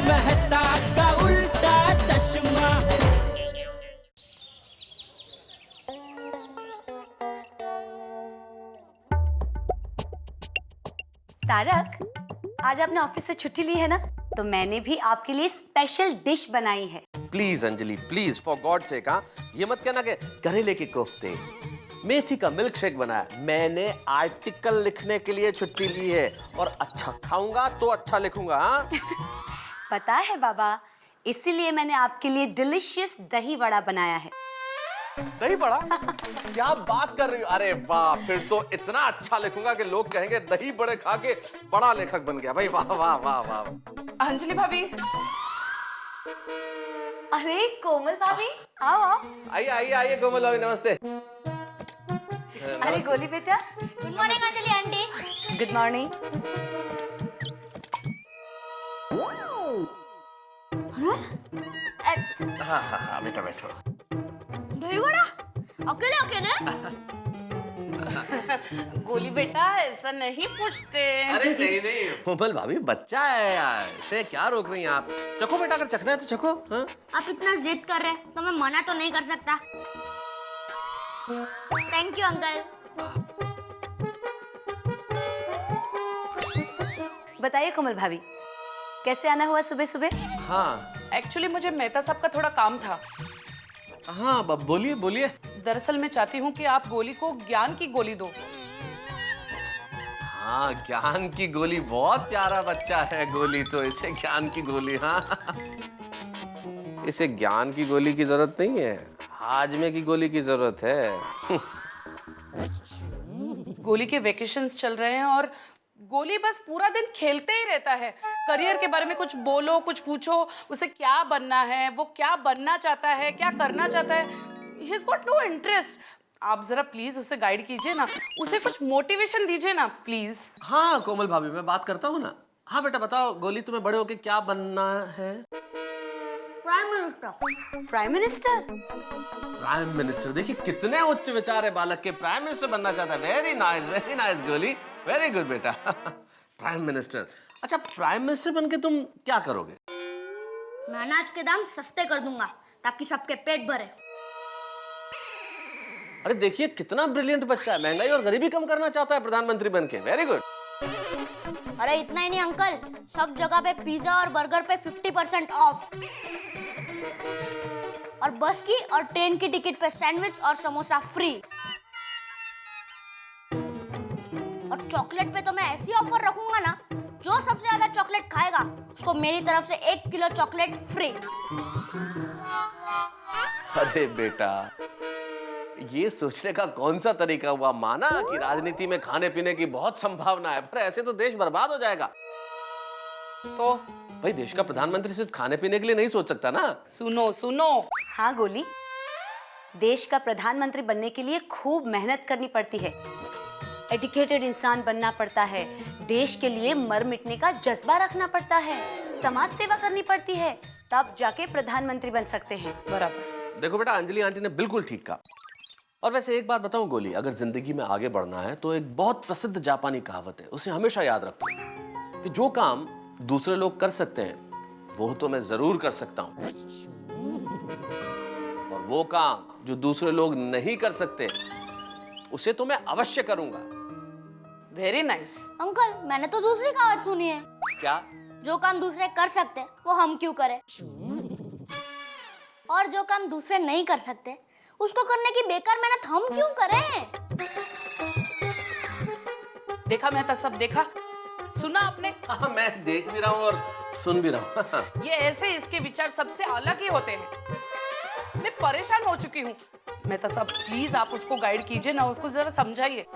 मेहता का उल्टा चश्मा। तारक, आज आपने ऑफिस से छुट्टी ली है ना, तो मैंने भी आपके लिए स्पेशल डिश बनाई है। Please Anjali please, for God sake, हाँ ये मत कहना कि करेले के कोफ्ते, मेथी का मिल्क शेक बनाया। मैंने आर्टिकल लिखने के लिए छुट्टी ली है और अच्छा खाऊंगा तो अच्छा लिखूंगा। हाँ पता है बाबा, इसीलिए मैंने आपके लिए डिलीशियस दही वड़ा बनाया है। दही बड़ा? क्या बात कर रही हो? अरे वाह, फिर तो इतना अच्छा लिखूंगा कि लोग कहेंगे दही बड़े खा के बड़ा लेखक बन गया। भाई वाह वाह वाह वाह। अंजलि भाभी। अरे कोमल भाभी, आओ आओ। आइए आइए आइए कोमल भाभी, नमस्ते। अरे गोली बेटा। Good morning Anjali aunty. Good morning. हाँ हाँ हाँ बेटा बैठो। दही वड़ा अकेले अकेले? गोली बेटा ऐसा नहीं पूछते। अरे नहीं नहीं कोमल भाभी, बच्चा है यार, इसे क्या रोक रही हैं आप? चखो बेटा, अगर चखना है तो चखो। हाँ? आप इतना जिद कर रहे हैं तो मैं मना तो नहीं कर सकता। Thank you uncle. बताइए कोमल भाभी, कैसे आना हुआ सुबह सुबह? हाँ एक्चुअली मुझे मेहता साहब का थोड़ा काम था। हाँ बोलिए बोलिए। दरअसल मैं चाहती हूँ कि आप गोली को ज्ञान की गोली दो। हाँ ज्ञान की गोली, बहुत प्यारा बच्चा है गोली, तो इसे ज्ञान की गोली। हाँ इसे ज्ञान की गोली की जरूरत नहीं है, हाजमे की गोली की जरूरत है। गोली के वेकेशंस चल रहे हैं और गोली बस पूरा दिन खेलते ही रहता है। करियर के बारे में कुछ बोलो, कुछ पूछो, उसे क्या बनना है, वो क्या बनना चाहता है, क्या करना चाहता है। He has got no interest. आप जरा प्लीज उसे गाइड कीजिए ना, उसे कुछ मोटिवेशन दीजिए ना प्लीज। हाँ कोमल भाभी, मैं बात करता हूँ ना। हाँ बेटा बताओ, गोली तुम्हें बड़े होके क्या बनना है? Prime minister. Prime minister? Prime minister? देखिए कितने उच्च विचार है बालक के, प्राइम मिनिस्टर बनना चाहता है। वेरी नाइस गोली, वेरी गुड बेटा। Prime minister. अच्छा, प्राइम मिनिस्टर बनके तुम क्या करोगे? मैं अनाज के दाम सस्ते कर दूंगा ताकि सबके पेट भरे। अरे देखिए कितना ब्रिलियंट बच्चा है, महंगाई और गरीबी कम करना चाहता है प्रधानमंत्री बनके। Very good. अरे इतना ही नहीं अंकल, सब जगह पे पिज्जा और बर्गर पे 50% ऑफ, और बस की और ट्रेन की टिकट पे सैंडविच और समोसा फ्री, और चॉकलेट पे तो मैं ऐसी ऑफर रखूंगा ना, जो सबसे ज्यादा चॉकलेट खाएगा उसको मेरी तरफ से 1 किलो चॉकलेट फ्री। अरे बेटा, ये सोचने का कौन सा तरीका हुआ? माना कि राजनीति में खाने पीने की बहुत संभावना है, पर ऐसे तो देश बर्बाद हो जाएगा। तो भाई देश का प्रधानमंत्री सिर्फ खाने पीने के लिए नहीं सोच सकता ना। सुनो सुनो। हाँ गोली, देश का प्रधानमंत्री बनने के लिए खूब मेहनत करनी पड़ती है, एजुकेटेड इंसान बनना पड़ता है, देश के लिए मर मिटने का जज्बा रखना पड़ता है, समाज सेवा करनी पड़ती है, तब जाके प्रधानमंत्री बन सकते हैं। बराबर। देखो बेटा, अंजलि आंटी ने बिल्कुल ठीक कहा। और वैसे एक बात बताऊं गोली, अगर जिंदगी में आगे बढ़ना है तो एक बहुत प्रसिद्ध जापानी कहावत है, उसे हमेशा याद रखो कि जो काम दूसरे लोग कर सकते हैं वो तो मैं जरूर कर सकता हूं, और वो काम जो दूसरे लोग नहीं कर सकते उसे तो मैं अवश्य करूंगा। Very nice. अंकल मैंने तो दूसरी कहावत सुनी है। क्या? जो काम दूसरे कर सकते वो हम क्यों करें, और जो काम दूसरे नहीं कर सकते उसको करने की बेकार मेहनत हम क्यों करें। देखा मेहता सब, देखा सुना आपने? हाँ मैं देख भी रहा हूँ और सुन भी रहा हूँ। ये ऐसे इसके विचार सबसे अलग ही होते हैं। मैं परेशान हो चुकी हूँ। मेहता साहब प्लीज आप उसको गाइड कीजिए ना, उसको जरा समझाइए।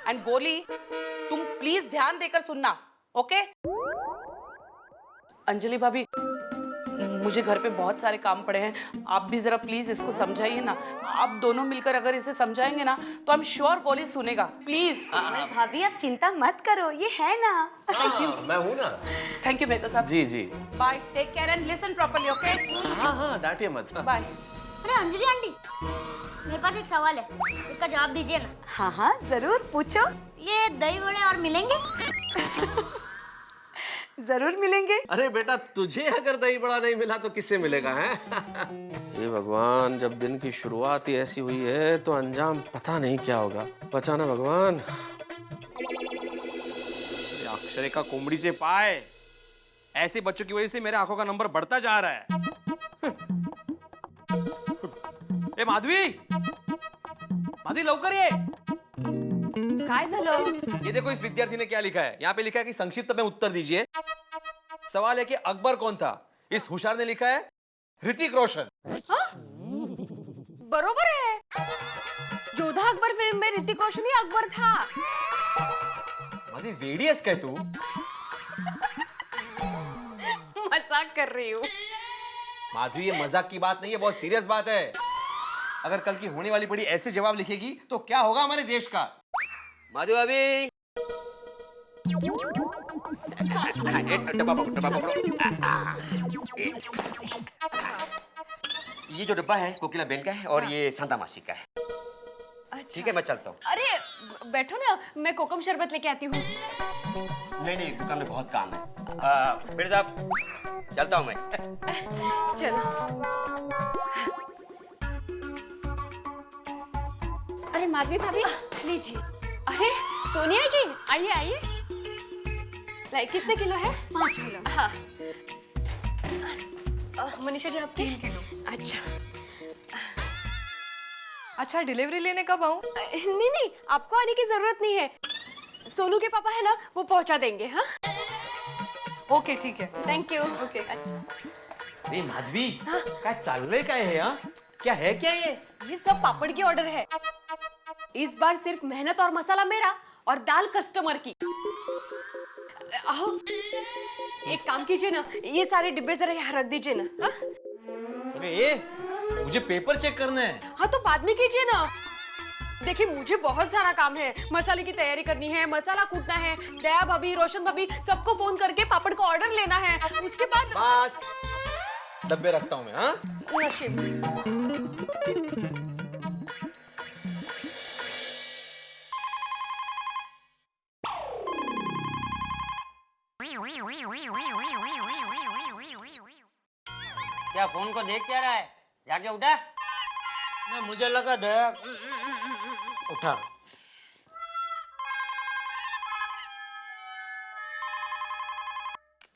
एंड गोली तुम प्लीज ध्यान देकर सुनना, ओके? अंजलि भाभी मुझे घर पे बहुत सारे काम पड़े हैं, आप भी जरा प्लीज इसको समझाइए ना। आप दोनों मिलकर अगर इसे समझाएंगे ना तो आई एम श्योर गोली सुनेगा। प्लीज। भाभी आप चिंता मत करो, ये है ना। Thank you. मैं हूँ ना। थैंक यू मेहता साहब। जी जी। Bye, take care and listen properly, okay? हाँ हाँ डांटिए मत। बाय। अरे अंजलि आंटी, मेरे पास एक सवाल है, उसका जवाब दीजिए ना। हाँ हाँ जरूर पूछो। ये दही वड़े और मिलेंगे? जरूर मिलेंगे। अरे बेटा, तुझे अगर दही बड़ा नहीं मिला तो किससे मिलेगा है? ये भगवान, जब दिन की शुरुआत ही ऐसी हुई है तो अंजाम पता नहीं क्या होगा। बचाना भगवान। अक्षरे का कोमड़ी से पाए, ऐसे बच्चों की वजह से मेरे आंखों का नंबर बढ़ता जा रहा है। ए माधवी, माधवी लवकर ये। काय झालं? ये देखो इस विद्यार्थी ने क्या लिखा है। यहाँ पे लिखा है कि संक्षिप्त में उत्तर दीजिए। सवाल है कि अकबर कौन था? इस होशियार ने लिखा है ऋतिक रोशन। बरोबर है। जोधा अकबर फिल्म में ऋतिक रोशन ही अकबर था। माधवी वेडियस क्या तू? मजाक कर रही हूँ। माधवी ये मजाक की बात नहीं है, बहुत सीरियस बात है। अगर कल की होने वाली पढ़ी ऐसे जवाब लिखेगी तो क्या होगा हमारे देश का? माधवी अभी ये जो डब्बा है कोकिला बेन का है और ये शांता मासी का है। ठीक है, मैं चलता हूँ। अरे बैठो ना, मैं कोकम शरबत लेके आती हूँ। नहीं नहीं, दुकान में बहुत काम है। मेरे साहब चलता हूँ मैं। चलो। अरे माधवी भाभी लीजिए। अरे सोनिया जी आइए आइए। लाइक कितने किलो है? 5 किलो। हाँ। मनीषा जी आपके? 3 किलो। अच्छा अच्छा, डिलीवरी लेने कब आऊं? नहीं नहीं, आपको आने की जरूरत नहीं है। सोनू के पापा है ना, वो पहुंचा देंगे। हाँ ओके ठीक है। Thank you. ओके। अच्छा ए माधवी, काय चाललंय काय है? हाँ क्या है क्या ये सब पापड़ की ऑर्डर है। इस बार सिर्फ मेहनत और मसाला मेरा और दाल कस्टमर की। आओ एक काम कीजिए ना, ये सारे डिब्बे जरा यहाँ रख दीजिए ना। हाँ? अरे मुझे पेपर चेक करना है। हाँ तो बाद में कीजिए ना। देखिए मुझे बहुत सारा काम है। मसाले की तैयारी करनी है, मसाला कूटना है, दया भाभी, रोशन भाभी सबको फोन करके पापड़ का ऑर्डर लेना है। उसके बाद बस डब्बे रखता हूँ मैं। हाँ नशीब। क्या फोन को देख क्या रहा है? जाके उठा। ना मुझे लगा दया। उठा।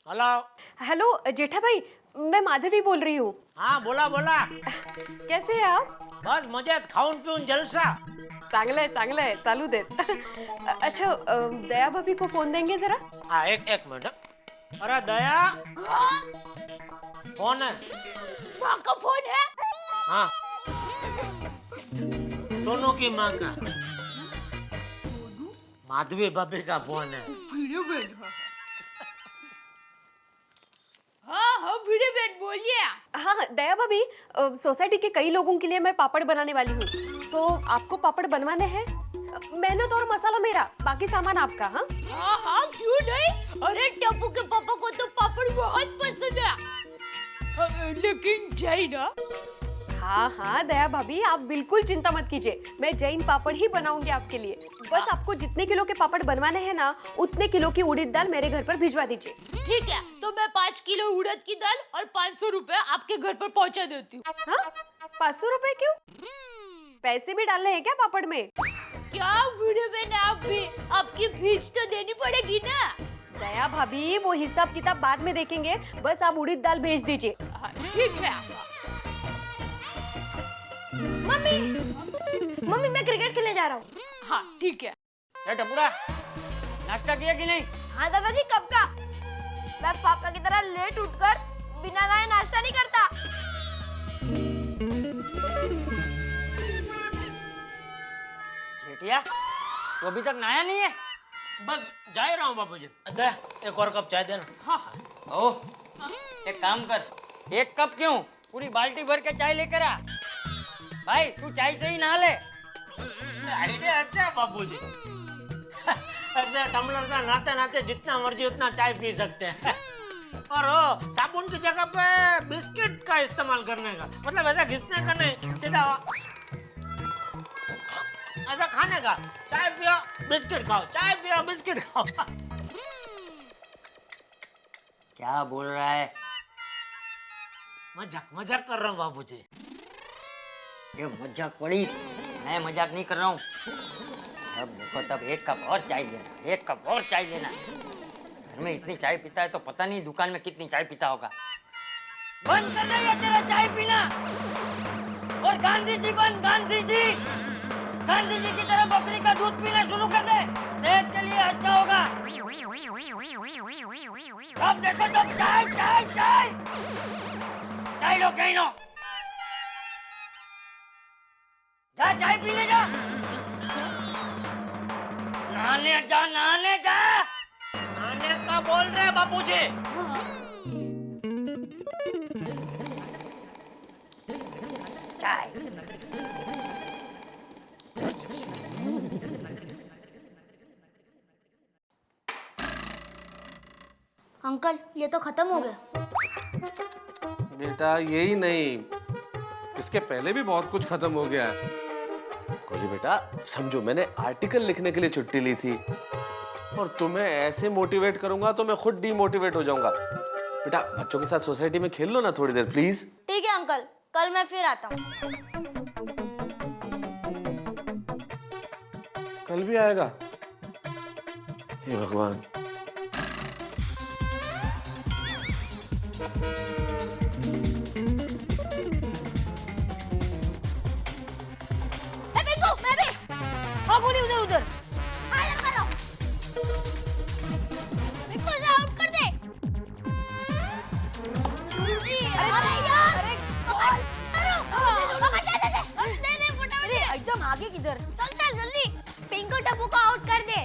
हेलो। हेलो जेठा भाई, मैं माधवी बोल रही हूँ। हाँ बोला बोला। कैसे हैं आप? बस मजेत, खाऊन पिऊन जलसा। चांगलं आहे, चालू देत। अच्छा दया भाभी को फोन देंगे जरा? हाँ एक मिनट। अरे दया, फोन है? माँ का फोन है? हाँ सोनू की माँ का। माधवी भाभी का फोन है। हाँ वीडियो बेट बोलिए। हाँ दया भाभी, सोसाइटी के कई लोगों के लिए मैं पापड़ बनाने वाली हूँ, तो आपको पापड़ बनवाने हैं। मेहनत और मसाला मेरा, बाकी सामान आपका। हाँ हाँ क्यों नहीं। अरे टप्पू के पापा को तो पापड़ बहुत पसंद है। लेकिन जैन। हाँ दया भाभी, आप बिल्कुल चिंता मत कीजिए, मैं जैन पापड़ ही बनाऊंगी आपके लिए। बस आपको जितने किलो के पापड़ बनवाने हैं ना, उतने किलो की उड़द दाल मेरे घर पर भिजवा दीजिए। ठीक है, तो मैं 5 किलो उड़द की दाल और 500 रुपए आपके घर पर पहुंचा देती हूँ। हाँ 500 रुपए क्यों? पैसे भी डालने हैं क्या पापड़ में? क्या वीडियो में आप भी, आपकी फीस तो देनी पड़ेगी ना। दया भाभी वो हिसाब किताब बाद में देखेंगे, बस आप उड़द दाल भेज दीजिए। ठीक है। मम्मी मम्मी मैं क्रिकेट खेलने जा रहा हूँ। हाँ ठीक है। टपुरा, नाश्ता किया कि नहीं? हाँ दादाजी कब का? मैं पापा की तरह लेट उठकर बिना नहाए नाश्ता नहीं करता। जेठिया, तो अभी तक नहाया नहीं है? बस जा ही रहा हूँ बाबूजी। दे एक और कप चाय देना। हाँ। ओ एक काम कर, 1 कप क्यों, पूरी बाल्टी भर के चाय लेकर आ। भाई तू चाय से ही नहा ले। आइडिया अच्छा है बाबूजी। ऐसे टम्बलर से नहाते नहाते जितना मर्जी उतना चाय पी सकते हैं। और वो साबुन की जगह पे बिस्किट का इस्तेमाल करने का, मतलब ऐसा घिसने का नहीं, सीधा ऐसा खाने का। चाय पियो बिस्किट खाओ, चाय पियो बिस्किट खाओ। क्या बोल रहा है? मजाक मजाक कर रहा हूँ बाबूजी। ये मजाक पड़ी, मैं मजाक नहीं कर रहा हूँ। अब देखो तब एक कप और चाय लेना, एक कप और चाय लेना। घर में इतनी चाय पीता है तो पता नहीं दुकान में कितनी चाय पीता होगा। बंद कर दे ये तेरा चाय पीना। और गांधी जी बन, गांधी जी, गांधी जी की तरह बकरी का दूध पीना शुरू कर दे, सेहत के लिए अच्छा होगा। अब देखो तब चाय चाय चाय चाय लो, कहीं लो, जा चाय पीने जा, नहाने जा, नहाने जा। नहाने का बोल रहे बाबूजी। चाय अंकल ये तो खत्म हो गया। बेटा यही नहीं, इसके पहले भी बहुत कुछ खत्म हो गया है। कोली बेटा समझो, मैंने आर्टिकल लिखने के लिए छुट्टी ली थी और तुम्हें ऐसे मोटिवेट करूंगा तो मैं खुद डीमोटिवेट हो जाऊंगा। बेटा बच्चों के साथ सोसाइटी में खेल लो ना थोड़ी देर प्लीज। ठीक है अंकल, कल मैं फिर आता हूँ। कल भी आएगा? हे भगवान। पिंकू, मैं भी। हाँ गोली उधर उधर। फाइनल करो। पिंकू इसे आउट कर दे। अरे यार, अरे दे फटाफट। एकदम आगे किधर? चल चल जल्दी। पिंकू टप्पू को आउट कर दे।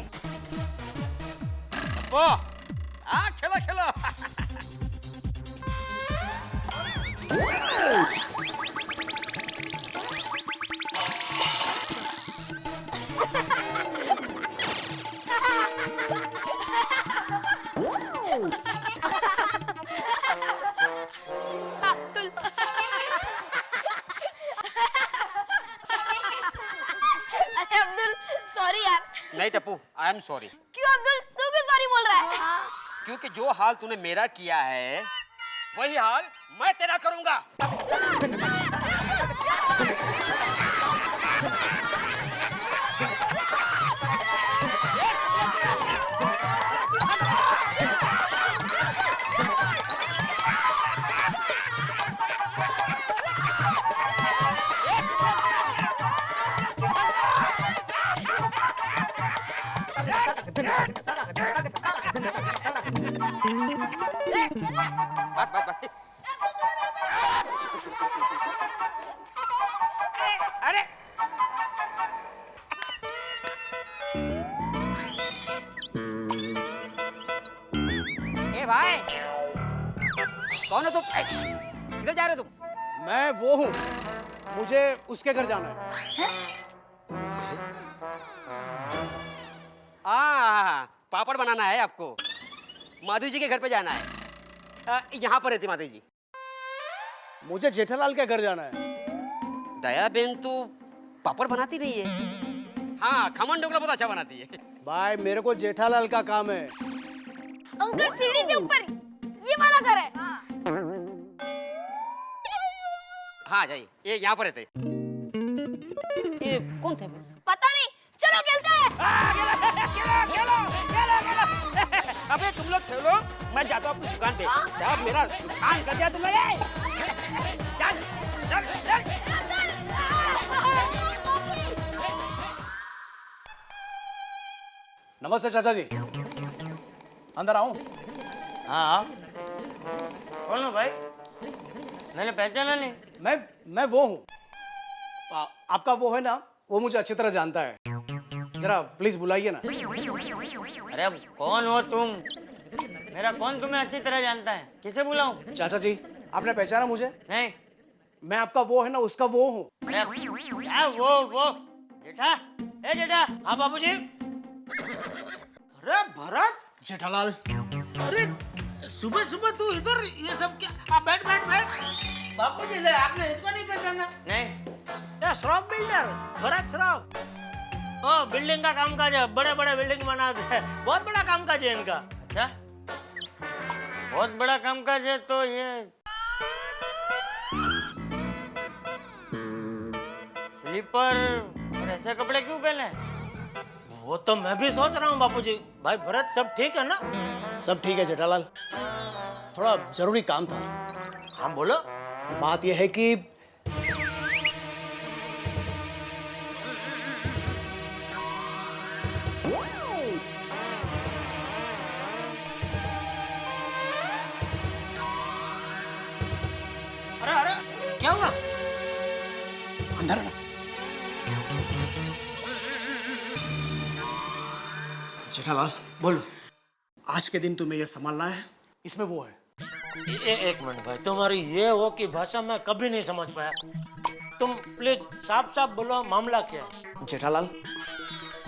टप्पू, आ खेलो खेलो। अरे अब्दुल, सॉरी यार। नहीं टप्पू, आई एम सॉरी। क्यों अब्दुल, तू क्यों सॉरी बोल रहा है? क्योंकि जो हाल तूने मेरा किया है वही हाल मैं तेरा करूंगा। बस बस बस। अरे ए भाई, कौन हो तुम? किधर जा रहे हो तुम? मैं वो हूँ, मुझे उसके घर जाना है। पापड़ बनाना है आपको, माधु जी के घर पे जाना है। यहाँ पर रहती माधु जी। मुझे जेठालाल के घर जाना है। दया बेन तो पापड़ बनाती नहीं है। हाँ, खमन ढोकला बहुत अच्छा बनाती है। भाई मेरे को जेठालाल का काम है। अंकल सीढ़ी के ऊपर ये वाला घर है। हाँ जाइए, ये यहाँ पर रहते। ये कौन थे? पता नहीं, चलो खेलते हैं। अबे तुम लोग खेलो, मैं जाता हूँ अपनी दुकान पे। साहब मेरा नुकसान कर दिया तुमने। चल चल चल। नमस्ते चाचा जी, अंदर आऊं? हाँ कौन हो भाई? मैंने पहचाना नहीं। मैं वो हूँ। आपका वो है ना, वो मुझे अच्छी तरह जानता है। जरा प्लीज बुलाइए ना। अरे अब कौन हो तुम? मेरा कौन तुम्हें अच्छी तरह जानता है? किसे बुलाऊं? चाचा जी, आपने पहचाना मुझे? नहीं। मैं आपका वो है ना, उसका वो हूँ। अरे क्या वो जेठा? ए जेठा। हाँ बाबूजी। अरे भरत, जेठालाल, अरे सुबह सुबह तू इधर ये सब क्या? बैठ बैठ बैठ। बाबूजी ले, आपने इसको नहीं पहचाना? नहीं। श्रॉफ बिल्डर भरत श्रॉफ। ओ बिल्डिंग का काम काज है, बड़े बड़े बिल्डिंग बनाते हैं, बहुत बड़ा काम काज है इनका। अच्छा बहुत बड़ा कामकाज है तो ये स्लीपर और ऐसे कपड़े क्यों पहने? वो तो मैं भी सोच रहा हूँ बापूजी। भाई भरत सब ठीक है ना? सब ठीक है जेठालाल, थोड़ा जरूरी काम था। हाँ बोलो। बात यह है कि अरे अरे क्या हुआ? अंदर ना। जेठालाल बोलो। आज के दिन तुम्हें यह संभालना है, इसमें वो है। एक मिनट भाई, तुम्हारी ये वो की भाषा मैं कभी नहीं समझ पाया। तुम प्लीज साफ साफ बोलो, मामला क्या है? जेठालाल,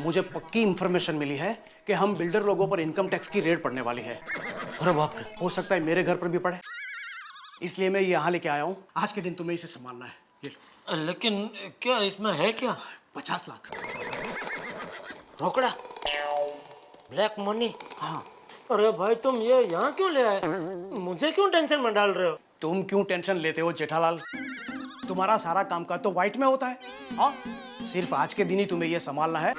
मुझे पक्की इंफॉर्मेशन मिली है कि हम बिल्डर लोगों पर इनकम टैक्स की रेड पड़ने वाली है। अरे बाप रे। हो सकता है मेरे घर पर भी पड़े, इसलिए मैं यहाँ लेके आया हूँ। आज के दिन तुम्हें इसे संभालना है। ये लो। लेकिन क्या इसमें है क्या? 50 लाख रोकड़ा, ब्लैक मनी। हाँ। अरे भाई तुम ये यहाँ क्यों ले आए? मुझे क्यों टेंशन में डाल रहे हो? तुम क्यों टेंशन लेते हो जेठालाल? तुम्हारा सारा काम का तो व्हाइट में होता है। हाँ, सिर्फ आज के दिन ही तुम्हें यह संभालना है,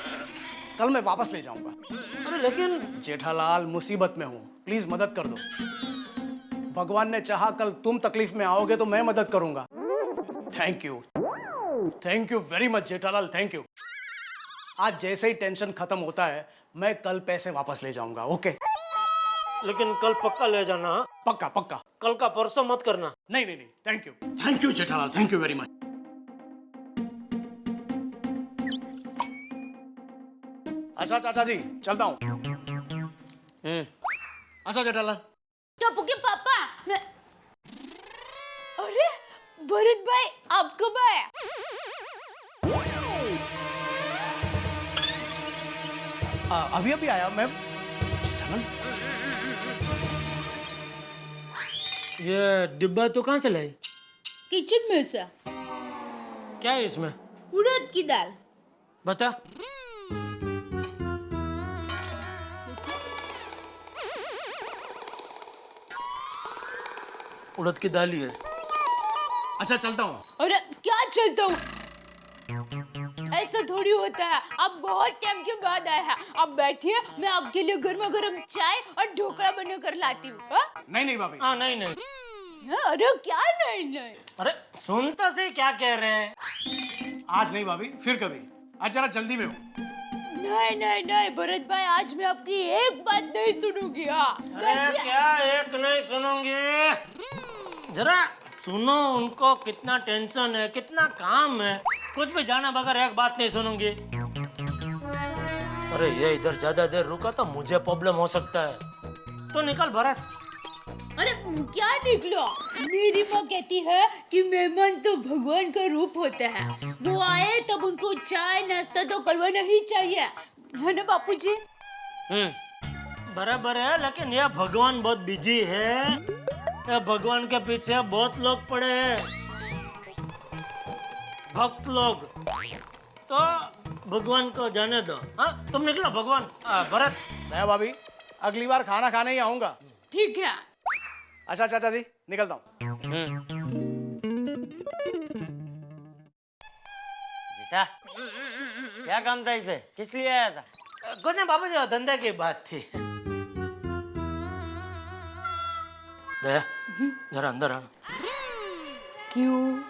कल मैं वापस ले जाऊंगा। अरे लेकिन जेठालाल, मुसीबत में हूँ, प्लीज मदद कर दो। भगवान ने चाहा कल तुम तकलीफ में आओगे तो मैं मदद करूंगा। Thank you very much Jethalal, thank you. आज जैसे ही टेंशन खत्म होता है मैं कल पैसे वापस ले जाऊंगा। ओके? लेकिन कल पक्का ले जाना। हाँ? पक्का पक्का। कल का परसों मत करना। नहीं नहीं नहीं, thank you Jethalal, thank you very much. अच्छा चाचा जी, चलता हूँ। अच्छा जेठालाल। टप्पू के पापा, मैं... अरे भरत भाई, आप कब आए? अभी अभी आया मैं। जेठालाल, ये डिब्बा तो कहाँ से लाई? किचन में से। क्या है इसमें? उड़द की दाल। बता। उड़द की दाल ही है। अच्छा चलता हूँ। अरे क्या चलता हूँ? ऐसा थोड़ी होता है, आप बहुत टाइम के बाद आए हैं। आप बैठिए, मैं आपके लिए गर्मा गर्म चाय और ढोकला बना कर लाती हूँ। नहीं नहीं भाभी। हाँ नहीं नहीं। अरे क्या नहीं नहीं? अरे सुनता से क्या कह रहे हैं? आज नहीं भाभी, फिर कभी। आज जरा जल्दी में हूँ। नहीं नहीं नहीं भरत भाई, आज मैं आपकी एक बात नहीं सुनूंगी। हाँ अरे क्या एक नहीं सुनूंगी? जरा सुनो उनको, कितना टेंशन है, कितना काम है, कुछ भी जाना बगैर एक बात नहीं सुनूंगी। अरे ये इधर ज्यादा देर रुका तो मुझे प्रॉब्लम हो सकता है, तो निकल भरत। अरे क्या निकलो? मेरी माँ कहती है कि मेहमान तो भगवान का रूप होते हैं, वो आए तब उनको चाय नाश्ता तो करवाना ही चाहिए, है ना बापूजी? बराबर है, लेकिन यह भगवान बहुत बिजी है, यह भगवान के पीछे बहुत लोग पड़े हैं, भक्त लोग, तो भगवान को जाने दो। हाँ तुम निकलो भगवान। भरत। मैं भाभी अगली बार खाना खाने ही आऊंगा। ठीक है। अच्छा चाचा जी, निकलता हूँ। बेटा क्या काम था इसे? किस लिए आया था? कुछ नहीं बाबू जी, धंधे की बात थी। दया जरा अंदर आना। क्यों?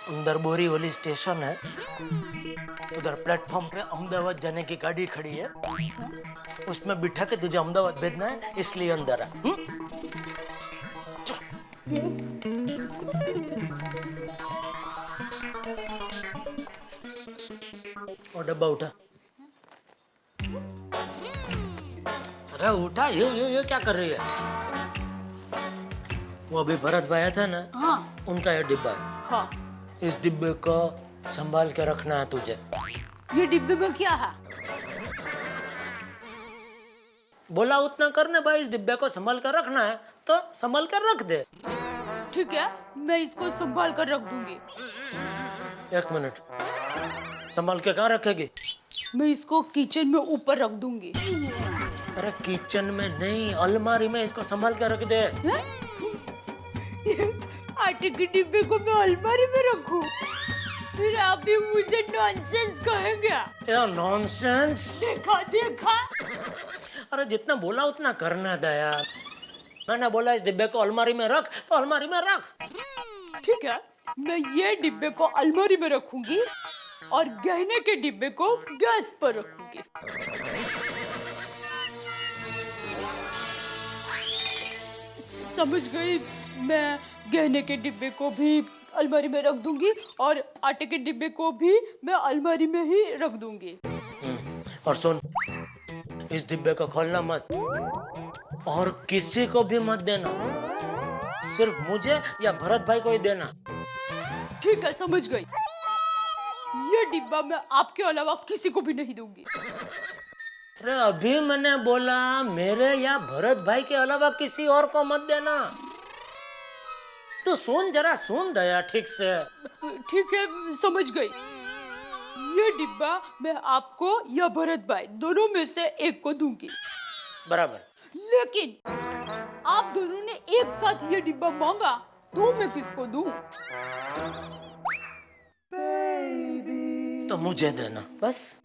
अंदर बोरीवली स्टेशन है, उधर प्लेटफॉर्म पे अहमदाबाद जाने की गाड़ी खड़ी है, उसमें बिठा के तुझे अहमदाबाद भेजना है, इसलिए अंदर आ। और डब्बा उठा। अरे उठा, ये क्या कर रही है? वो अभी भरत भाई आया था ना? हाँ। उनका ये डिब्बा है। हाँ। इस डिब्बे को संभाल के रखना है तुझे। ये डिब्बे में क्या है? बोला उतना करने भाई, इस डिब्बे को संभाल कर रखना है तो संभाल कर रख दे। ठीक है, मैं इसको संभाल कर रख दूंगी। एक मिनट, संभाल के कहाँ रखेगी? मैं इसको किचन में ऊपर रख दूंगी। अरे किचन में नहीं, अलमारी में इसको संभाल के रख दे। आटे के डिब्बे को मैं अलमारी में रखूं? फिर आप भी मुझे नॉनसेंस कहेंगे। यार नॉनसेंस। देखा देखा। अरे जितना बोला उतना करना था यार। मैंने बोला इस डिब्बे को अलमारी में रख, तो अलमारी में रख। ठीक है, मैं ये डिब्बे को अलमारी में रखूंगी और गहने के डिब्बे को गैस पर रखूंगी। समझ गई। मैं गहने के डिब्बे को भी अलमारी में रख दूंगी और आटे के डिब्बे को भी मैं अलमारी में ही रख दूंगी। और सुन, इस डिब्बे को खोलना मत और किसी को भी मत देना, सिर्फ मुझे या भरत भाई को ही देना। ठीक है, समझ गई। ये डिब्बा मैं आपके अलावा किसी को भी नहीं दूंगी। अरे अभी मैंने बोला मेरे या भरत भाई के अलावा किसी और को मत देना। तो सुन जरा, सुन दया ठीक से। ठीक है, समझ गई। ये डिब्बा मैं आपको या भरत भाई दोनों में से एक को दूंगी। बराबर। लेकिन आप दोनों ने एक साथ ये डिब्बा मांगा तो मैं किसको दूं? तो मुझे देना बस।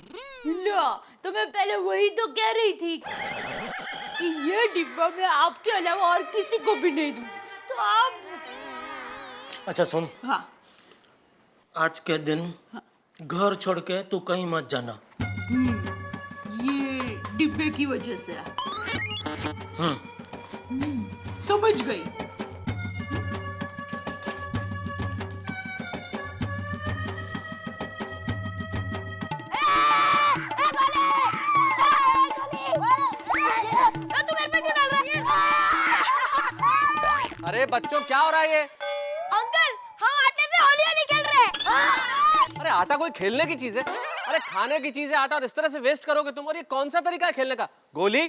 लो, तो मैं पहले वही तो कह रही थी कि ये डिब्बा मैं आपके अलावा और किसी को भी नहीं दूंगी। तो आप अच्छा सुन। हाँ। आज के दिन घर छोड़ के तू कहीं मत जाना। ये डिब्बे की वजह से। समझ गई। अरे बच्चों क्या हो रहा है ये? अंकल, हम आटे से होली होली खेल रहे हैं। अरे आटा कोई खेलने की चीज है? अरे खाने की चीज है आटा, और इस तरह से वेस्ट करोगे तुम? और ये कौन सा तरीका है खेलने का? गोली,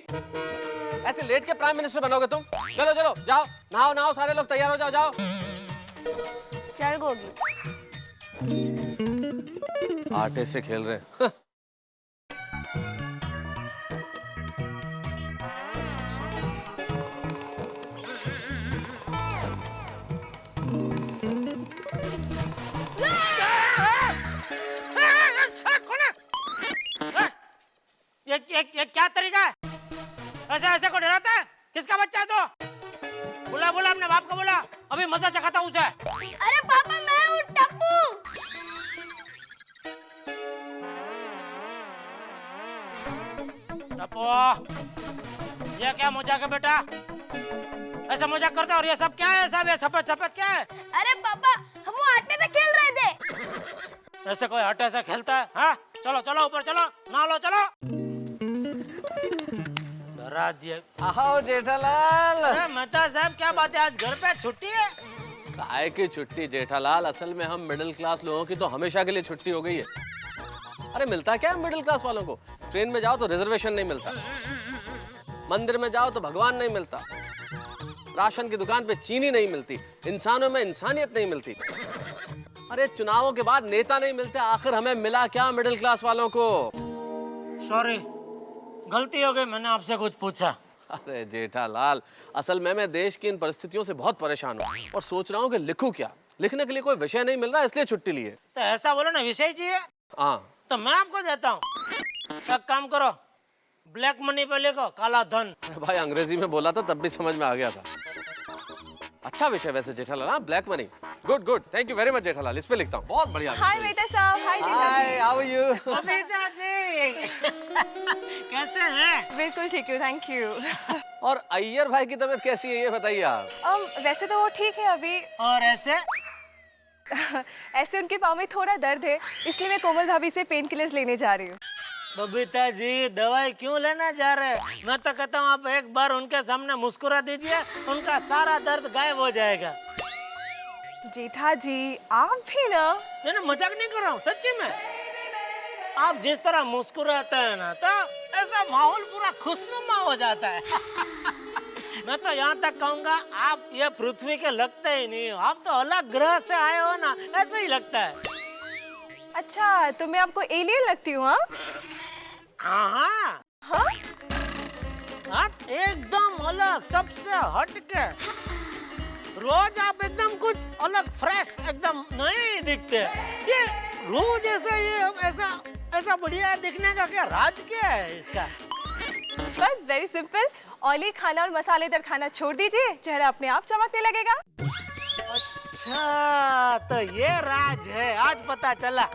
ऐसे लेट के प्राइम मिनिस्टर बनोगे तुम? चलो चलो जाओ, नहाओ नहाओ, सारे लोग तैयार हो जाओ, जाओ। चल गोगी। आटे से खेल रहे हैं। ये क्या तरीका है? ऐसे ऐसे को डराता है? किसका बच्चा है तो? बुला अपने बाप को बुला, अभी मजा चखाता हूँ उसे। अरे पापा, मैं हूँ टप्पू। टप्पू, ये क्या मजाक है बेटा? ऐसा मजाक करता और ये सब क्या है? सब ये सफेद सफेद क्या है? अरे पापा, हम वो आटे से खेल रहे थे। ऐसे कोई आटे से खेलता है? हाँ चलो चलो ऊपर चलो, नहा लो चलो। डरा दिए। आओ जेठालाल। अरे मेहता साहब क्या बात है, आज घर पे छुट्टी है? काय की छुट्टी जेठालाल, असल में हम मिडिल क्लास लोगों की तो हमेशा के लिए छुट्टी हो गई है। अरे मिलता क्या है मिडिल क्लास वालों को? ट्रेन में जाओ तो रिजर्वेशन नहीं मिलता, मंदिर में जाओ तो भगवान नहीं मिलता, राशन की दुकान पे चीनी नहीं मिलती, इंसानों में इंसानियत नहीं मिलती। अरे चुनावों के बाद नेता नहीं मिलते, आखिर हमें मिला क्या मिडिल क्लास वालों को? सॉरी, गलती हो गई, मैंने आपसे कुछ पूछा। अरे जेठालाल, असल में मैं देश की इन परिस्थितियों से बहुत परेशान हूँ और सोच रहा हूँ कि लिखूं क्या। लिखने के लिए कोई विषय नहीं मिल रहा, इसलिए छुट्टी ली है। तो ऐसा बोलो ना, विषय चाहिए हाँ तो मैं आपको देता हूँ। एक काम करो, ब्लैक मनी पे लिखो, काला धन। भाई अंग्रेजी में बोला था तब भी समझ में आ गया था। अच्छा विषय वैसे जेठालाल, हाँ black money. Good good, thank you very much Jethalal, इस पे लिखता हूँ। बहुत बढ़िया। हाय मेहता साहब। हाय हाय, how are you? Babita ji कैसे हैं? बिल्कुल ठीक हूँ, थैंक यू। और अय्यर भाई की तबीयत कैसी है ये बताइए आप। वैसे तो वो ठीक है अभी। और ऐसे ऐसे उनके पाँव में थोड़ा दर्द है, इसलिए मैं कोमल भाभी से पेन किलर्स लेने जा रही हूँ। बबीता जी दवाई क्यों लेना जा रहे हैं? मैं तो कहता हूँ आप एक बार उनके सामने मुस्कुरा दीजिए, उनका सारा दर्द गायब हो जाएगा। जेठा जी आप भी ना। नहीं, मजाक नहीं कर रहा हूँ, सच्ची में। आप जिस तरह मुस्कुराते हैं ना, तो ऐसा माहौल पूरा खुशनुमा हो जाता है। मैं तो यहाँ तक कहूँगा, आप ये पृथ्वी के लगते ही नहीं हो, आप तो अलग ग्रह से आए हो ना, ऐसे ही लगता है। अच्छा, तो मैं आपको एलियन लगती हूँ? हाँ हाँ। हाँ? हाँ, एकदम अलग, सबसे हटके। रोज आप एकदम कुछ अलग, फ्रेश, एकदम नए दिखते हैं। ये रोज ऐसा बढ़िया दिखने का क्या राज क्या है इसका? बस वेरी सिंपल, ऑयली खाना और मसालेदार खाना छोड़ दीजिए, चेहरा अपने आप चमकने लगेगा। अच्छा, तो ये राज है, आज पता चला।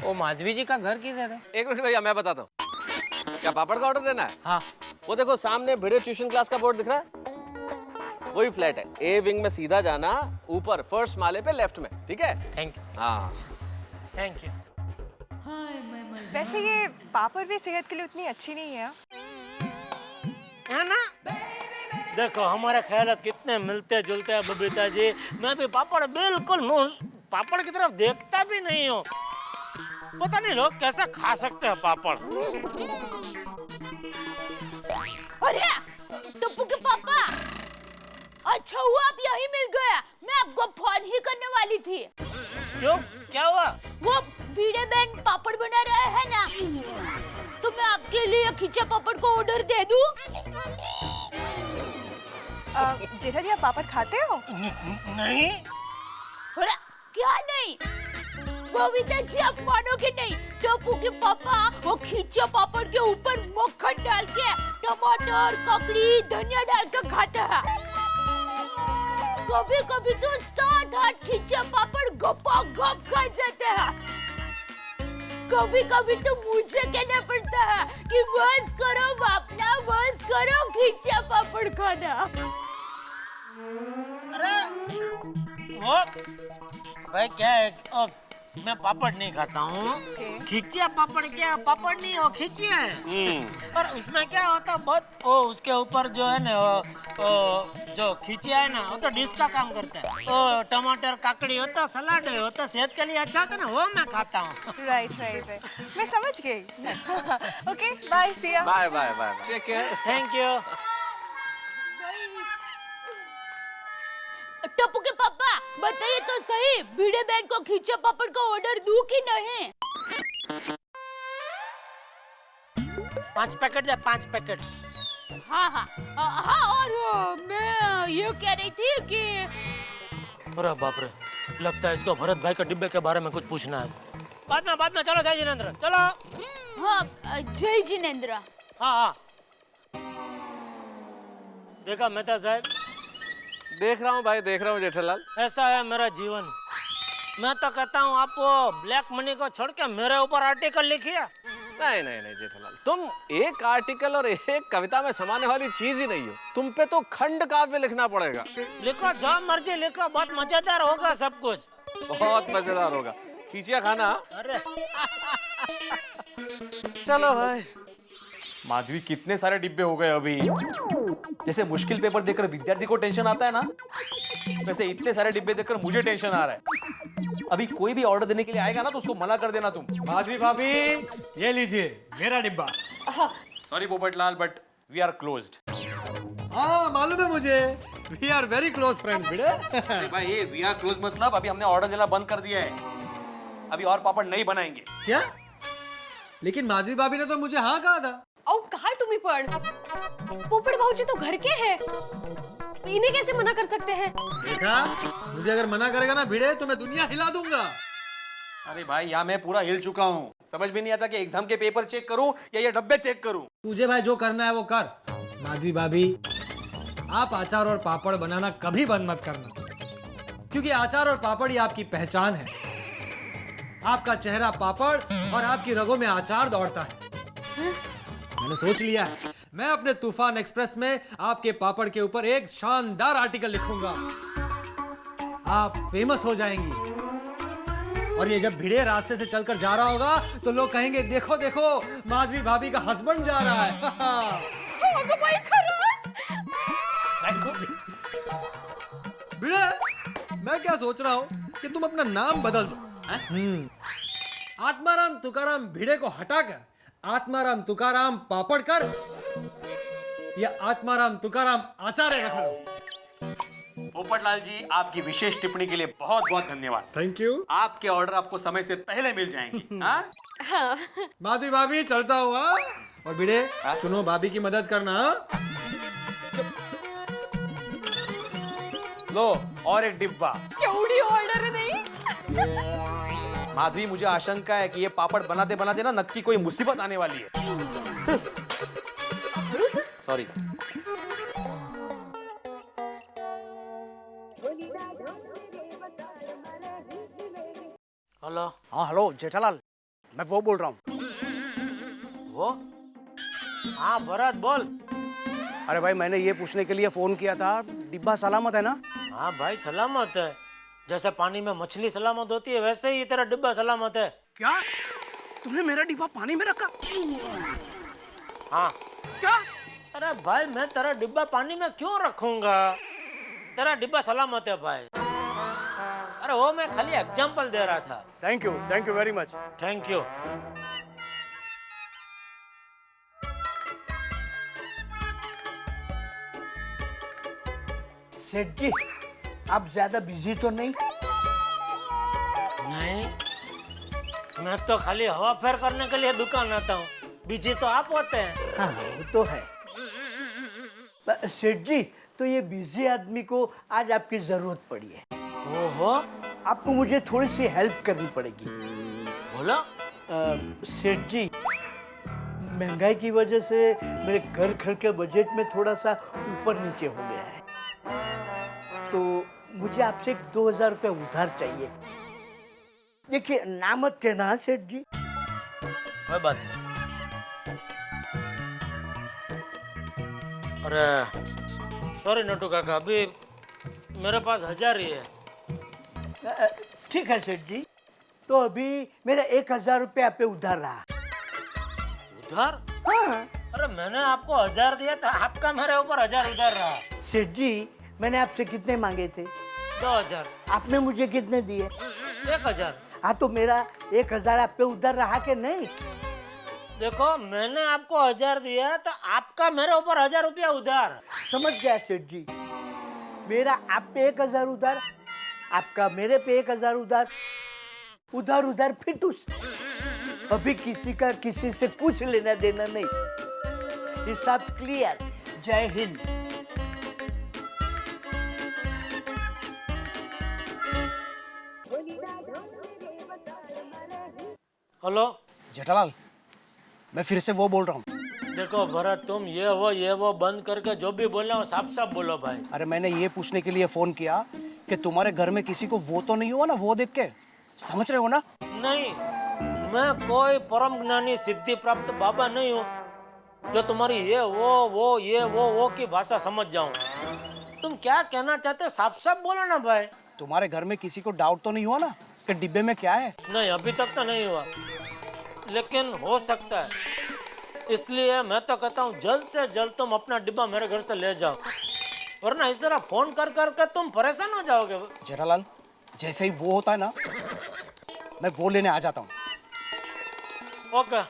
ओ माधवी जी का घर किधर है? एक मिनट भैया, मैं बताता हूँ। क्या पापड़ का ऑर्डर देना है? हाँ। वो देखो सामने भिड़े ट्यूशन क्लास का बोर्ड दिख रहा है, वही फ्लैट है। ए विंग में सीधा जाना, ऊपर फर्स्ट माले पे लेफ्ट में, ठीक है? Thank you. हाँ, थैंक यू। वैसे ये पापड़ भी सेहत के लिए उतनी अच्छी नहीं है। है ना? देखो हमारे ख्यालात कितने मिलते जुलते हैं बबीता जी। मैं भी पापड़ बिल्कुल पापड़ की तरफ देखता भी नहीं हूँ। पता नहीं लोग कैसे खा सकते हैं पापड़। अरे टप्पू के पापा, अच्छा हुआ आप यहीं मिल गया, मैं आपको फोन ही करने वाली थी। क्यों, क्या हुआ? वो भिड़े बहन पापड़ बना रहे हैं ना, तो मैं आपके लिए खींचा पापड़ को ऑर्डर दे दूं? जेठा जी, आप पापड़ खाते हो? नहीं। अरे क्या नहीं? बबीता जी आप मानोगे नहीं, टप्पू के पापा वो खींचा पापड़ के ऊपर मक्खन डाल के टमाटर, ककड़ी, धनिया डाल के खाता है। कभी कभी तो 7-8 खींचा पापड़ गप्पा गप खा जाते हैं। कभी कभी तो मुझे कहना पड़ता है कि बस करो बापना, बस करो खींचा पापड़ खाना। अरे वो भाई क्या है, मैं पापड़ नहीं खाता हूँ। खिचिया पापड़ क्या पापड़ नहीं, वो खिचिया है। और उसमें क्या होता है बहुत, वो उसके ऊपर जो है ना जो खिचिया है ना, वो तो डिश का काम करता है। वो टमाटर, काकड़ी होता, सलाद है, होता सेहत के लिए अच्छा होता है ना, वो मैं खाता हूँ। राइट, मैं समझ गई। Okay, bye, see ya. Bye bye bye, take care. Thank you. Tappu के पापा बताइए तो सही, भिड़े बहन को खींचा पापड़ का ऑर्डर दूं कि नहीं? 5 पैकेट दे, 5 पैकेट। हाँ, और मैं ये कह रही थी कि अरे बाप रे, लगता है इसको भरत भाई के डिब्बे के बारे में कुछ पूछना है। बाद में चलो जय जिनेंद्र, चलो। हाँ, जय जिनेंद्र। हाँ। देखा मेहता साहब, देख रहा हूँ भाई, देख रहा हूँ जेठालाल। ऐसा है मेरा जीवन। मैं तो कहता हूँ आप वो ब्लैक मनी को छोड़ के मेरे ऊपर आर्टिकल लिखिए। नहीं नहीं नहीं जेठालाल, तुम एक आर्टिकल और एक कविता में समाने वाली चीज ही नहीं हो। तुम पे तो खंड काव्य लिखना पड़ेगा। लिखो जो मर्जी लिखो, बहुत मजेदार होगा सब कुछ। बहुत मजेदार होगा। खींचिया खाना। अरे चलो भाई। माधवी, कितने सारे डिब्बे हो गए अभी। जैसे मुश्किल पेपर देखकर विद्यार्थी को टेंशन आता है ना, वैसे इतने सारे डिब्बे देखकर मुझे टेंशन आ रहा है। अभी कोई भी ऑर्डर देने के लिए आएगा ना, तो उसको मना कर देना तुम। माधवी भाभी, ये लीजिए मेरा डिब्बा। Sorry Popatlal, but we are closed. हाँ, मालूम है मुझे, we are very close friends Bhide. भाई ये वी आर क्लोज मतलब अभी हमने ऑर्डर देना बंद कर दिया है। अभी और पापड़ नहीं बनाएंगे। क्या? लेकिन माधवी भाभी ने तो मुझे हाँ कहा था। और कहा तुम ही पढ़, पोपट भाऊजी तो घर के हैं, इन्हें कैसे मना कर सकते हैं? देखा, मुझे अगर मना करेगा ना भिड़े तो मैं दुनिया हिला दूंगा। अरे भाई, यहाँ मैं पूरा हिल चुका हूँ। समझ में नहीं आता कि एग्जाम के पेपर चेक करूँ या ये डब्बे चेक करूँ। तुझे भाई जो करना है वो कर। माधवी भाभी, आप अचार और पापड़ बनाना कभी बंद मत करना, क्योंकि अचार और पापड़ ही आपकी पहचान है। आपका चेहरा पापड़ और आपकी रगों में अचार दौड़ता है। मैंने सोच लिया है, मैं अपने तूफान एक्सप्रेस में आपके पापड़ के ऊपर एक शानदार आर्टिकल लिखूंगा। आप फेमस हो जाएंगी। और ये जब भिड़े रास्ते से चलकर जा रहा होगा तो लोग कहेंगे, देखो देखो माधवी भाभी का हस्बैंड जा रहा है। भिड़े, मैं क्या सोच रहा हूँ कि तुम अपना नाम बदल दो। आत्माराम तुकाराम भिड़े को हटाकर आत्माराम तुकाराम पापड़ कर, या आत्माराम तुकाराम आचार्य रख लो। पोपटलाल जी, आपकी विशेष टिप्पणी के लिए बहुत बहुत धन्यवाद। Thank you. आपके ऑर्डर आपको समय से पहले मिल जाएंगे। हाँ? माधवी भाभी, चलता हूँ। और भिड़े सुनो, भाभी की मदद करना। हाँ? लो और एक डिब्बा। केवड़ी ऑर्डर नहीं। माधवी, मुझे आशंका है कि ये पापड़ बनाते बनाते ना नक्की कोई मुसीबत आने वाली है। सॉरी। हेलो। हाँ हेलो जेठालाल, मैं वो बोल रहा हूँ। वो? हाँ भरत बोल। अरे भाई, मैंने ये पूछने के लिए फोन किया था, डिब्बा सलामत है ना? हाँ भाई सलामत है। जैसे पानी में मछली सलामत होती है वैसे ही तेरा डिब्बा सलामत है। क्या तुमने मेरा डिब्बा पानी में रखा? हाँ। क्या? अरे भाई मैं तेरा डिब्बा पानी में क्यों रखूंगा? तेरा डिब्बा सलामत है भाई। अरे वो मैं खाली एग्जांपल दे रहा था। Thank you very much. Thank you. सेठ जी, आप ज्यादा बिजी तो नहीं? नहीं, मैं तो खाली हवा फेर करने के लिए दुकान आता हूँ। बिजी तो आप होते हैं। हाँ वो तो है। सेठ जी, तो ये बिजी आदमी को आज आपकी जरूरत पड़ी है। ओहो, आपको मुझे थोड़ी सी हेल्प करनी पड़ेगी। बोलो। सेठ जी, महंगाई की वजह से मेरे घर के बजट में थोड़ा सा ऊपर नीचे हो गया है, तो मुझे आपसे 2000 रुपये उधार चाहिए। देखिए, ना मत कहना सेठ जी। कोई बात नहीं। अरे सॉरी नटू काका, अभी मेरे पास 1000 ही है। ठीक है सेठ जी, तो अभी मेरा 1000 रुपये आप पे उधार रहा। उधार? हाँ। अरे मैंने आपको 1000 दिया था, आपका मेरे ऊपर 1000 उधार रहा। सेठ जी, मैंने आपसे कितने मांगे थे? 2000। आपने मुझे कितने दिए? 1000। हाँ, तो मेरा 1000 आप पे उधार रहा कि नहीं? देखो, मैंने आपको 1000 दिया तो आपका मेरे ऊपर 1000 रुपया उधार। समझ गया सेठ जी। मेरा आप पे 1000 उधार, आपका मेरे पे 1000 उधार, उधार उधार फिटूस। अभी किसी का किसी से कुछ लेना देना नहीं। हिसाब क्लियर। जय हिंद। हेलो जेठालाल, मैं फिर से वो बोल रहा हूँ। देखो भरत, तुम ये वो बंद करके जो भी बोलना हो साफ साफ बोलो भाई। अरे मैंने ये पूछने के लिए फोन किया कि तुम्हारे घर में किसी को वो तो नहीं हुआ ना, वो देख के? समझ रहे हो ना? नहीं, मैं कोई परम ज्ञानी सिद्धि प्राप्त बाबा नहीं हूँ जो तुम्हारी ये वो की भाषा समझ जाऊं। तुम क्या कहना चाहते हो साफ साफ बोलो ना भाई। तुम्हारे घर में किसी को डाउट तो नहीं हुआ ना कि डिब्बे में क्या है? नहीं, अभी तक तो नहीं हुआ, लेकिन हो सकता है। इसलिए मैं तो कहता हूँ जल्द से जल्द तुम अपना डिब्बा मेरे घर से ले जाओ, वरना इस तरह फोन कर कर तुम परेशान हो जाओगे। जेठालाल, जैसे ही वो होता है ना, मैं वो लेने आ जाता हूँ। ओके,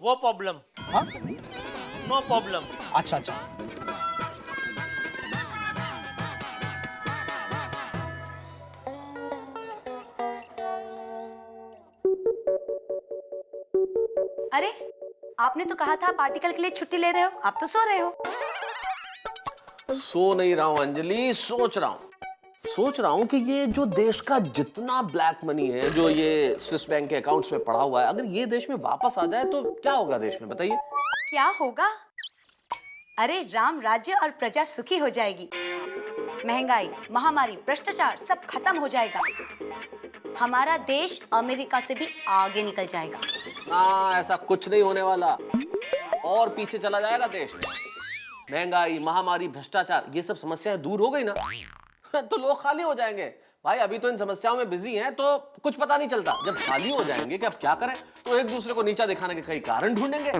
वो प्रॉब्लम। हाँ, नो प्रॉब्लम। अच्छा अच्छा। अरे, आपने तो कहा था आप आर्टिकल के लिए छुट्टी ले रहे हो, आप तो सो रहे हो। सो नहीं रहा हूं अंजलि, सोच रहा हूं कि ये जो देश का जितना ब्लैक मनी है, जो ये स्विस बैंक के अकाउंट्स में पड़ा हुआ है, अगर ये देश में वापस आ जाए तो क्या होगा देश में, बताइए। क्या होगा? अरे, राम राज्य और प्रजा सुखी हो जाएगी। महंगाई, महामारी, भ्रष्टाचार सब खत्म हो जाएगा। हमारा देश अमेरिका से भी आगे निकल जाएगा। हाँ, ऐसा कुछ नहीं होने वाला, और पीछे चला जाएगा देश। महंगाई, महामारी, भ्रष्टाचार, ये सब समस्याएं दूर हो गई ना तो लोग खाली हो जाएंगे। भाई अभी तो इन समस्याओं में बिजी हैं, तो कुछ पता नहीं चलता। जब खाली हो जाएंगे कि अब क्या करें, तो एक दूसरे को नीचा दिखाने के कई कारण ढूंढेंगे।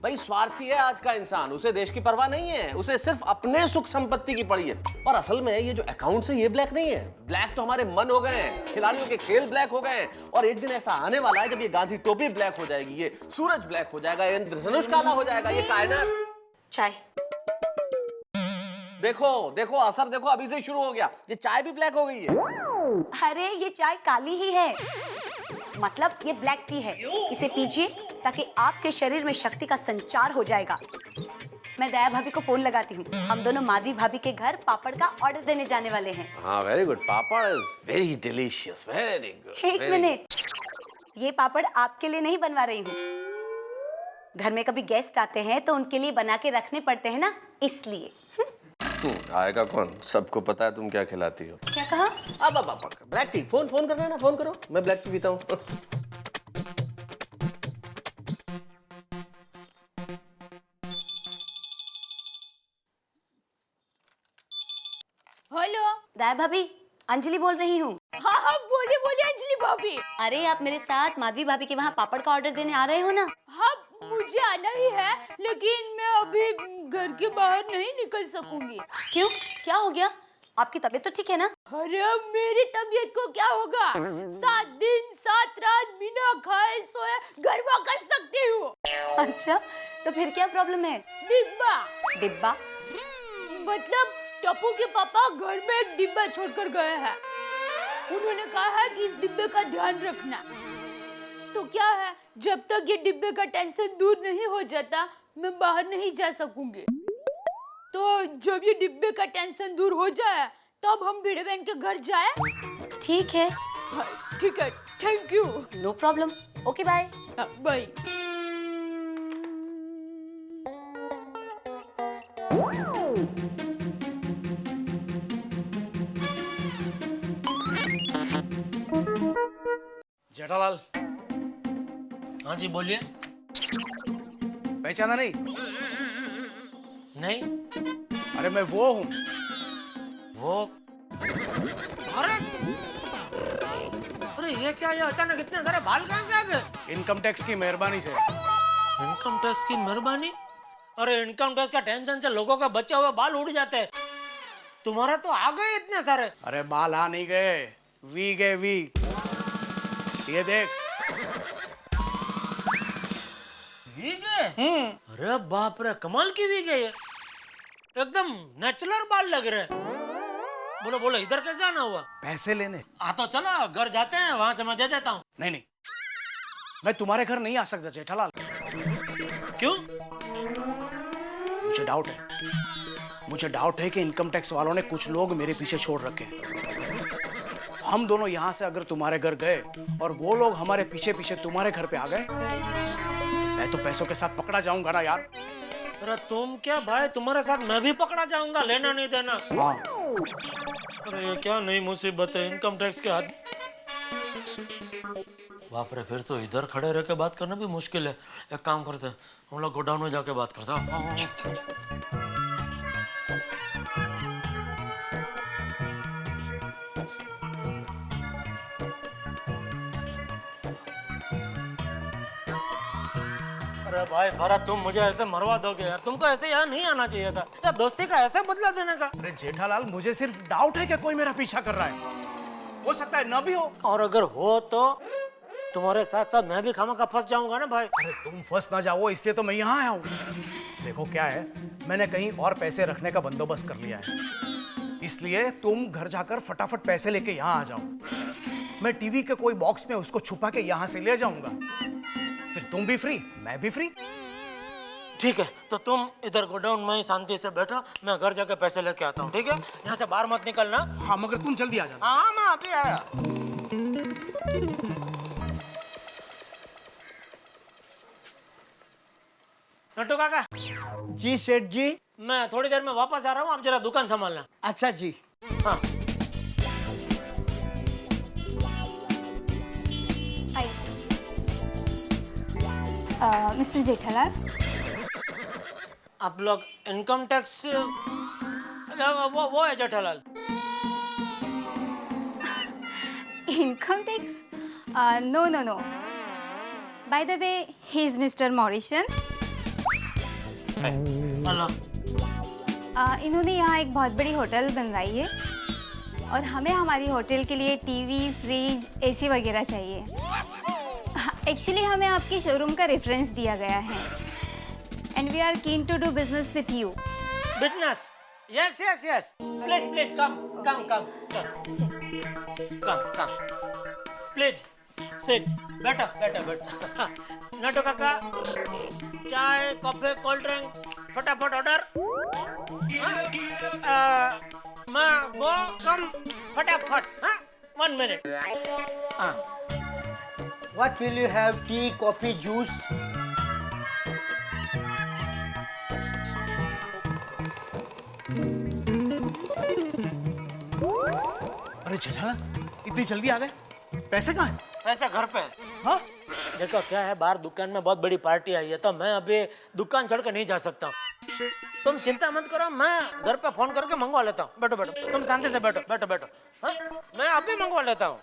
भाई स्वार्थी है आज का इंसान, उसे देश की परवाह नहीं है, उसे सिर्फ अपने सुख संपत्ति की पड़ी है। और असल में ये जो अकाउंट्स है ये ब्लैक नहीं है, ब्लैक तो हमारे मन हो गए हैं, खिलाड़ियों के खेल ब्लैक हो गए हैं। और एक दिन ऐसा आने वाला है जब ये गांधी टोपी ब्लैक हो जाएगी, ये सूरज ब्लैक हो जाएगा, इंद्रधनुष काला हो जाएगा, ये कायनात। चाय। देखो असर देखो, अभी से शुरू हो गया। ये चाय भी ब्लैक हो गई है। अरे, ये चाय काली ही है। मतलब ये ब्लैक टी है, इसे पीजिए ताकि आपके शरीर में शक्ति का संचार हो जाएगा। मैं दया भाभी को फोन लगाती हूँ, हम दोनों माधवी भाभी के घर पापड़ का ऑर्डर देने जाने वाले हैं। हाँ, very good. Papad is very delicious, very good. एक मिनट, ये पापड़ आपके लिए नहीं बनवा रही हूँ। घर में कभी गेस्ट आते हैं तो उनके लिए बना के रखने पड़ते हैं ना, इसलिए। आएगा कौन? सबको पता है तुम क्या खिलाती हो। क्या कहा? अब ब्लैक टी। फोन करना है ना, फोन करो, मैं ब्लैक टी पीता हूँ। हेलो। दया भाभी, अंजलि बोल रही हूँ। हाँ हाँ, बोलिए बोलिए अंजलि भाभी। अरे आप मेरे साथ माधवी भाभी के वहाँ पापड़ का ऑर्डर देने आ रहे हो ना? हाँ, मुझे आना ही है, लेकिन मैं अभी घर के बाहर नहीं निकल सकूंगी। क्यों, क्या हो गया? आपकी तबीयत तो ठीक है ना? अरे मेरी तबीयत को क्या होगा? 7 दिन 7 रात बिना खाए सोए गरबा कर सकती हूँ। अच्छा, तो फिर क्या प्रॉब्लम है? डिब्बा। डिब्बा मतलब टप्पू के पापा घर में एक डिब्बा छोड़कर गए हैं। उन्होंने कहा है कि इस डिब्बे का ध्यान रखना। तो क्या है, जब तक ये डिब्बे का टेंशन दूर नहीं हो जाता, मैं बाहर नहीं जा सकूंगी। तो जब ये डिब्बे का टेंशन दूर हो जाए, तब हम भिड़े बहन के घर जाए। ठीक है। हाँ, ठीक है, thank you. No problem, okay bye. Bye. Jethalal. हाँ जी, बोलिए। पहचाना नहीं? नहीं। अरे मैं वो हूँ। वो? अरे ये क्या, ये अचानक इतने सारे बाल कहाँ से आ गए? इनकम टैक्स की मेहरबानी से। इनकम टैक्स की मेहरबानी? अरे इनकम टैक्स का टेंशन से लोगों के बचे हुए बाल उड़ जाते हैं, तुम्हारा तो आ गए इतने सारे। अरे बाल आ नहीं गए, वी गए वी। ये देख। वीग है? अरे बाप रे, कमाल की वीग है ये, एकदम नेचुरल बाल लग रहे हैं। बोलो बोलो, इधर कैसे आना हुआ? पैसे लेने। तो चलो घर जाते हैं, वहां से मैं दे देता हूँ। नहीं नहीं, मैं तुम्हारे घर नहीं आ सकता जेठालाल। क्यों? मुझे डाउट है कि इनकम टैक्स वालों ने कुछ लोग मेरे पीछे छोड़ रखे हैं। हम दोनों यहाँ से अगर तुम्हारे घर गए और वो लोग हमारे पीछे पीछे तुम्हारे घर पे आ गए, मैं तो पैसों के साथ पकड़ा जाऊंगा ना यार। अरे तुम क्या भाई, तुम्हारे साथ मैं भी पकड़ा जाऊंगा, लेना नहीं देना। हाँ। अरे ये क्या नई मुसीबत है, इनकम टैक्स के हाथ। बाप रे, फिर तो इधर खड़े रह के बात करना भी मुश्किल है। एक काम करते हैं, हम लोग गोडाउन में जाके बात करते हैं। अरे भाई भरत, तुम मुझे ऐसे मरवा दोगे यार, तुमको ऐसे यहाँ नहीं आना चाहिए था यार, दोस्ती का ऐसे बदला देने का। अरे जेठालाल, मुझे सिर्फ डाउट है कि कोई मेरा पीछा कर रहा है। हो सकता है ना भी हो, और अगर हो तो तुम्हारे साथ साथ मैं भी खामा का फंस जाऊंगा ना भाई। अरे तुम फंस ना जाओ, इसलिए तो मैं यहाँ आया हूँ। देखो क्या है, मैंने कहीं और पैसे रखने का बंदोबस्त कर लिया है, इसलिए तुम घर जाकर फटाफट पैसे लेके यहाँ आ जाओ। मैं टीवी के कोई बॉक्स में उसको छुपा के यहाँ से ले जाऊंगा, फिर तुम भी फ्री, मैं भी फ्री। ठीक है, तो तुम इधर गोडाउन में शांति से बैठो, मैं घर जाके पैसे लेके आता हूँ। ठीक है, यहाँ से बाहर मत निकलना। हाँ, मगर तुम जल्दी आ जाना। हाँ, मैं अभी आया। नट्टू काका। जी सेठ जी। मैं थोड़ी देर में वापस आ रहा हूँ, आप जरा दुकान संभालना। अच्छा जी। हाँ। मिस्टर जेठालाल, आप लोग इनकम टैक्स, वो है Jethalal. Income tax? No. By the way, he is Mr. Mauritian. Hello. इन्होंने यहाँ एक बहुत बड़ी होटल बनवाई है और हमें हमारी होटल के लिए टीवी, फ्रिज, एसी वगैरह चाहिए। एक्चुअली हमें आपके शोरूम का रेफरेंस दिया गया है and we are keen to do business with you. Business? Yes. Please come. Please sit, बैठो बैठो बैठो। नटू काका, चाय कॉफी कोल्ड ड्रिंक फटाफट ऑर्डर। माँ गो कम फटाफट। हाँ 1 मिनट। हाँ What will you have? Tea, coffee, juice? अरे जेठा, इतनी जल्दी आ गए? पैसे कहाँ हैं? पैसा घर पे है। हाँ? देखो क्या है, बाहर दुकान में बहुत बड़ी पार्टी आई है तो मैं अभी दुकान छोड़ के नहीं जा सकता। तुम चिंता मत करो, मैं घर पे फोन करके मंगवा लेता हूँ। बैठो बैठो, तुम शांति से बैठो बैठो बैठो। हाँ मैं अभी मंगवा लेता हूँ।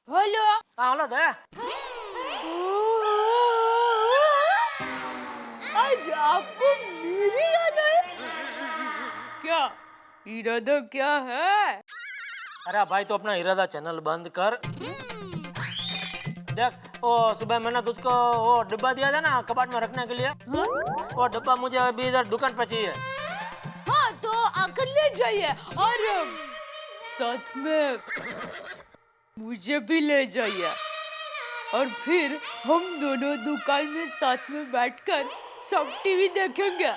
हेलो। हाँ हेलो दया। आज आपको मेरी याद आई? क्या इरादा क्या है? अरे भाई तो अपना इरादा चैनल बंद कर। देख वो सुबह मैंने तुझको वो डिब्बा दिया था ना कबाड़ में रखने के लिए। वो डिब्बा मुझे अभी इधर दुकान पे चाहिए। हाँ तो आकर ले जाइए और साथ में मुझे भी ले जाइए और फिर हम दोनों दुकान में साथ में बैठकर सब टीवी देखेंगे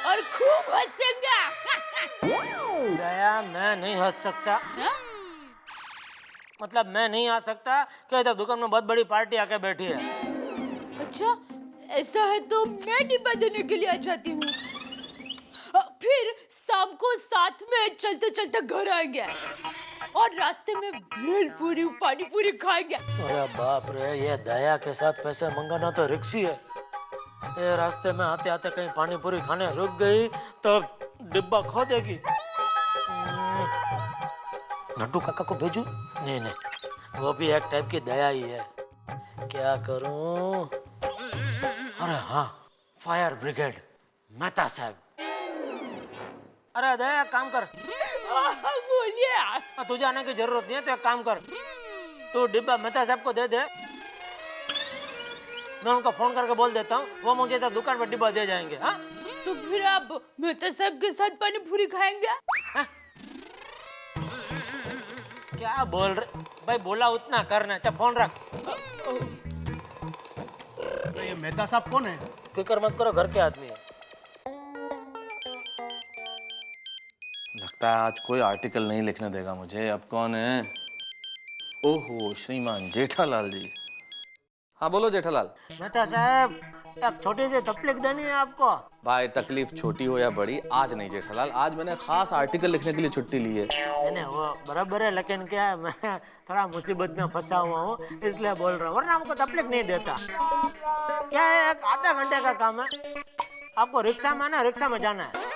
और खूब हंसेंगे। दया मैं नहीं हंस सकता। मतलब मैं नहीं आ सकता कि इधर दुकान में बहुत बड़ी पार्टी आके बैठी है। अच्छा ऐसा है तो मैं डिब्बा देने के लिए आ जाती हूँ। फिर शाम को साथ में चलते चलते घर आएंगे और रास्ते में भेलपूरी पानी पूरी खाएंगे। अरे बाप रे, ये दया के साथ पैसे मंगाना तो रिक्सी है। ये रास्ते में आते आते कहीं पानी पूरी खाने रुक गई तो डिब्बा खो देगी। नड्डू काका को भेजू? नहीं नहीं, वो भी एक टाइप की दया ही है। क्या करूं? अरे हाँ, फायर ब्रिगेड मेहता साहब। अरे दया काम कर। बोलिए। तुझे आने की जरूरत नहीं है, तो एक काम कर, तू डिब्बा मेहता साहब को दे दे। मैं उनको फोन करके बोल देता हूँ, वो मुझे तो दुकान पर डिब्बा दे जाएंगे। हाँ तो फिर आप मेहता साहब के साथ पानी पूरी खाएंगे? हा? क्या बोल रहे भाई, बोला उतना करना। अच्छा फोन रख। ये मेहता साहब कौन है? फिक्र मत करो, घर के आदमी है। लगता है आज कोई आर्टिकल नहीं लिखने देगा मुझे। अब कौन है? ओहो श्रीमान जेठालाल जी। हाँ बोलो जेठालाल। मेहता साहब एक छोटी सी तकलीफ देनी है आपको। भाई तकलीफ छोटी हो या बड़ी, आज नहीं जेठालाल, आज मैंने खास आर्टिकल लिखने के लिए छुट्टी ली है। नहीं वो बराबर है, लेकिन क्या है मैं थोड़ा मुसीबत में फंसा हुआ हूँ इसलिए बोल रहा हूँ, वरना हमको तकलीफ नहीं देता। क्या है, एक आधा घंटे का काम है। आपको रिक्शा में आना है, रिक्शा में जाना है।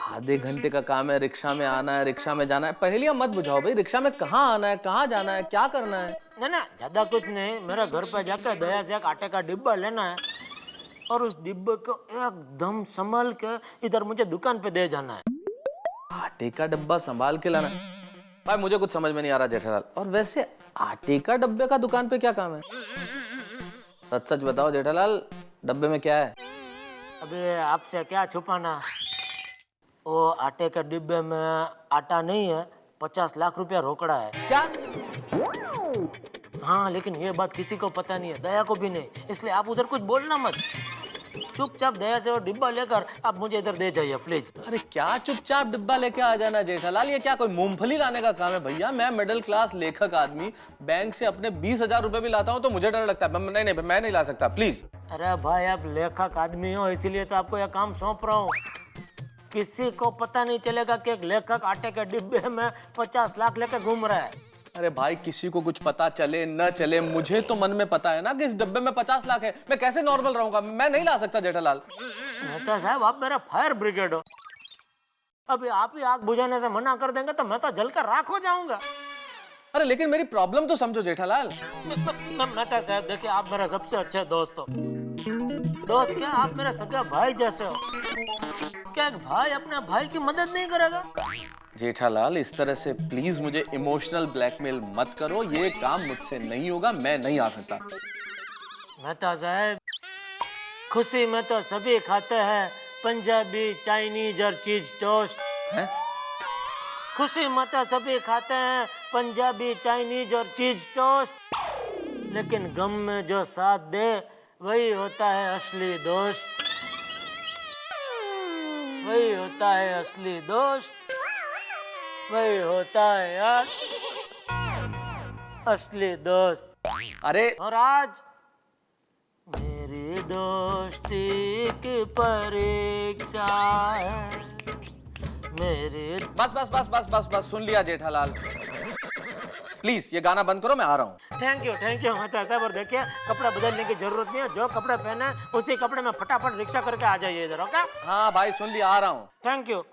आधे घंटे का काम है, रिक्शा में आना है, रिक्शा में जाना है। पहेलियां मत बुझाओ भाई, रिक्शा में कहाँ आना है, कहाँ जाना है, क्या करना है? ना ना ज्यादा कुछ नहीं, मेरे घर पे जाकर दया से एक आटे का डिब्बा लेना है और उस डिब्बे को एकदम संभाल के इधर मुझे दुकान पे दे जाना है। आटे का डब्बा संभाल के लाना? भाई मुझे कुछ समझ में नहीं आ रहा जेठालाल। और वैसे आटे का डब्बे का दुकान पे क्या काम है? सच सच बताओ जेठालाल, डब्बे में क्या है? अबे आपसे क्या छुपाना, वो आटे के डिब्बे में आटा नहीं है, 50 लाख रुपया रोकड़ा है। क्या? हाँ लेकिन ये बात किसी को पता नहीं है, दया को भी नहीं, इसलिए आप उधर कुछ बोलना मत। चुपचाप दया से वो डिब्बा लेकर आप मुझे इधर दे जाइए प्लीज। अरे क्या चुपचाप डिब्बा लेके आ जाना जेठालाल, ये क्या कोई मूंगफली लाने का काम है? भैया मैं मिडिल क्लास लेखक आदमी, बैंक से अपने 20,000 रुपए भी लाता हूँ तो मुझे डर लगता है। नहीं मैं नहीं ला सकता, प्लीज। अरे भाई आप लेखक आदमी हो, इसीलिए तो आपको यह काम सौंप रहा हूँ। किसी को पता नहीं चलेगा कि एक लेखक आटे के डिब्बे में 50 लाख लेकर घूम रहा है। अरे भाई किसी को कुछ पता चले न चले, मुझे तो मन में पता है ना कि इस डब्बे में 50 लाख है। मैं कैसे नॉर्मल रहूंगा? मैं नहीं ला सकता जेठालाल। मेहता साहब आप मेरा फायर ब्रिगेड हो, अभी आप ही आग बुझाने से मना कर देंगे तो मैं तो जलकर राख हो जाऊंगा। अरे लेकिन मेरी प्रॉब्लम तो समझो जेठालाल। मेहता साहब देखिए, आप मेरा सबसे अच्छे दोस्त हो। दोस्त क्या, आप मेरे सगा भाई जैसे हो। क्या एक भाई अपने भाई की मदद नहीं करेगा? जेठालाल, इस तरह से प्लीज मुझे इमोशनल ब्लैकमेल मत करो। ये काम मुझसे नहीं होगा, मैं नहीं आ सकता। मेहता साहब, खुशी में तो सभी खाते हैं पंजाबी, चाइनीज और चीज टोस्ट। हैं? खुशी में तो सभी खाते हैं पंजाबी, चाइनीज और चीज टोस्ट, लेकिन गम में जो साथ दे वही होता है असली दोस्त। वही होता है असली दोस्त, वही होता है यार असली दोस्त। अरे और आज मेरी दोस्ती की परीक्षा है। मेरे बस बस बस बस बस बस, सुन लिया जेठालाल। प्लीज ये गाना बंद करो, मैं आ रहा हूँ। थैंक यू मेहता साहब। और देखिए, कपड़ा बदलने की जरूरत नहीं है, जो कपड़े पहने हैं, उसी कपड़े में फटाफट रिक्शा करके आ जाइए इधर। ओके? हाँ भाई, सुन लिया, आ रहा हूँ। Thank you.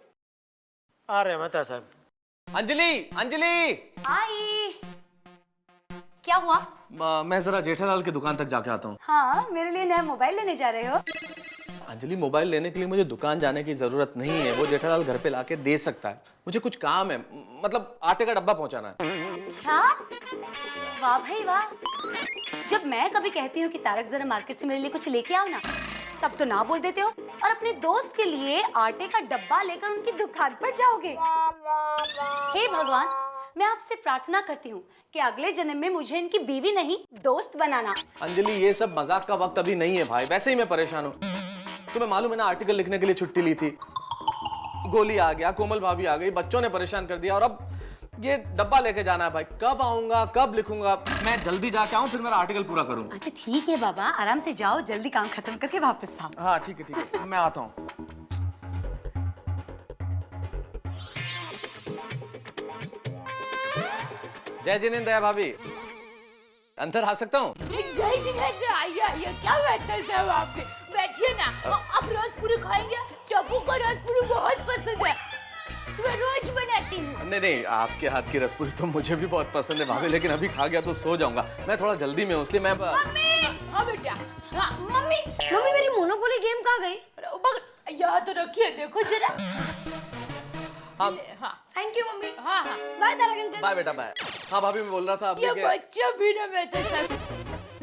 आ रहे मेहता साहब। अंजलि, अंजलि! आई। क्या हुआ? मैं जरा जेठालाल की दुकान तक जाके आता हूँ। हाँ, मेरे लिए नया मोबाइल लेने जा रहे हो? अंजलि, मोबाइल लेने के लिए मुझे दुकान जाने की जरूरत नहीं है, वो जेठालाल घर पे लाके दे सकता है। मुझे कुछ काम है, मतलब आटे का डब्बा पहुंचाना है। क्या? वाह भाई वाह! जब मैं कभी कहती हूँ कि तारक जरा मार्केट से मेरे लिए कुछ लेके आओ ना, तब तो ना बोल देते हो और अपने दोस्त के लिए आटे का डब्बा लेकर उनकी दुकान पर जाओगे। हे भगवान, मैं आपसे प्रार्थना करती हूँ कि अगले जन्म में मुझे इनकी बीवी नहीं, दोस्त बनाना। अंजलि, ये सब मजाक का वक्त अभी नहीं है भाई, वैसे ही मैं परेशान हूँ। तुम्हें मालूम है ना, आर्टिकल लिखने के लिए छुट्टी ली थी, गोली आ गया, कोमल भाभी आ गई, बच्चों ने परेशान कर दिया, और अब ये डब्बा लेके जाना है भाई। कब आऊंगा, कब लिखूंगा? मैं जल्दी जाके आऊं, फिर मेरा आर्टिकल पूरा करूं। अच्छा ठीक है बाबा, आराम से जाओ, जल्दी काम खत्म करके वापस आओ। हाँ ठीक है, मैं आता हूँ। जय जिनेंद्र भाभी, अंदर आ सकता हूँ? जय जिनेंद्र, आइए। क्या बैठा साहब आपने? बैठिए ना। आप रसपुरी खाएंगे? टप्पू को रसपुरी बहुत पसंद है, तो मैं रोज बनाती हूँ। नहीं, आपके हाथ की रसपुरी तो मुझे भी बहुत पसंद है भाभी, लेकिन अभी खा गया तो सो जाऊंगा। मैं थोड़ा जल्दी में हूँ, इसलिए मैं। मम्मी! हाँ बेटा। हाँ, मम्मी मेरी मोनोपोली गेम कहाँ गई? यहाँ तो रखिए, देखो जरा। हाँ, थैंक यू मम्मी। हाँ, बाय तारक अंकल। बाय बेटा, बाय। हाँ भाभी, मैं बोल रहा था ये बच्चा भी ना,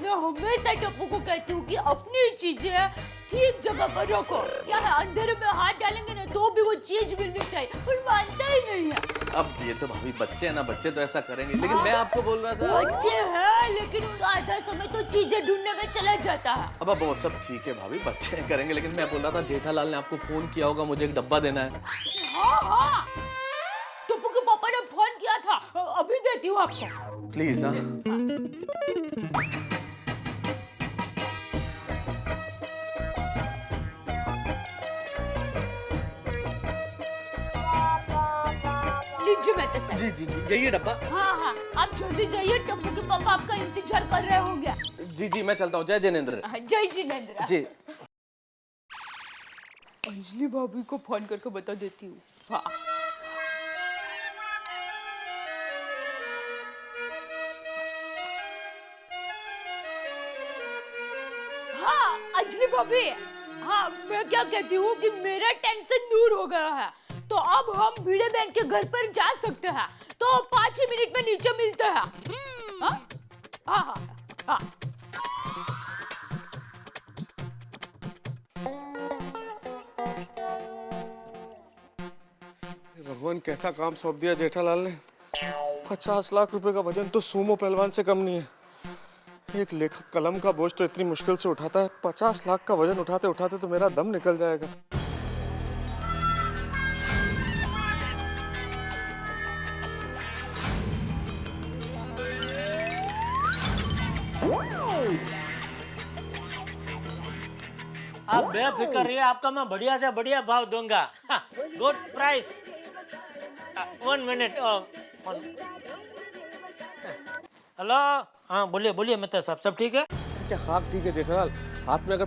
मैं हमेशा टप्पू को कहती हूँ कि अपनी चीजें ठीक जगह पर रखो। क्या है, अंधेरे में हाथ डालेंगे ना तो भी वो चीज मिलनी चाहिए, पर मानता ही नहीं है। अब ये तो भाभी बच्चे हैं ना, बच्चे तो ऐसा करेंगे, लेकिन मैं आपको बोल रहा था। बच्चे हैं, लेकिन उनका आधा समय तो चीजें ढूंढने में चला जाता है। अब वो सब ठीक है भाभी, बच्चे करेंगे, लेकिन मैं बोल रहा था जेठालाल ने आपको फोन किया होगा, मुझे एक डब्बा देना है। हाँ, टप्पू के पापा ने फोन किया था, अभी देती हूँ आपको। प्लीज। हाँ, जी जी जी, यही है डब्बा। हाँ, आप जल्दी जाइए, टप्पू के पापा आपका इंतजार कर रहे होंगे। जी जी, मैं चलता हूँ। जय जिनेंद्र। जय जिनेंद्र जी। अंजलि भाभी को फोन करके बता देती हूँ। हाँ। हाँ अंजलि भाभी, हाँ मैं क्या कहती हूँ कि मेरा टेंशन दूर हो गया है, तो अब हम भिड़े बहन के घर पर जा सकते हैं, तो 5 ही मिनट में नीचे मिलते हैं। हाँ हाँ हाँ हाँ। भगवान, कैसा काम सौंप दिया जेठालाल ने। 50 लाख रुपए का वजन तो सूमो पहलवान से कम नहीं है। एक लेखक कलम का बोझ तो इतनी मुश्किल से उठाता है, 50 लाख का वजन उठाते उठाते तो मेरा दम निकल जाएगा। आप बेफिक्र रहिए, आपका मैं बढ़िया से बढ़िया भाव दूंगा। Good price. 1 मिनट। हेलो, हाँ बोलिए बोलिए मेहता साहब, सब ठीक है? क्या खाक ठीक है जेठालाल? हाथ में अगर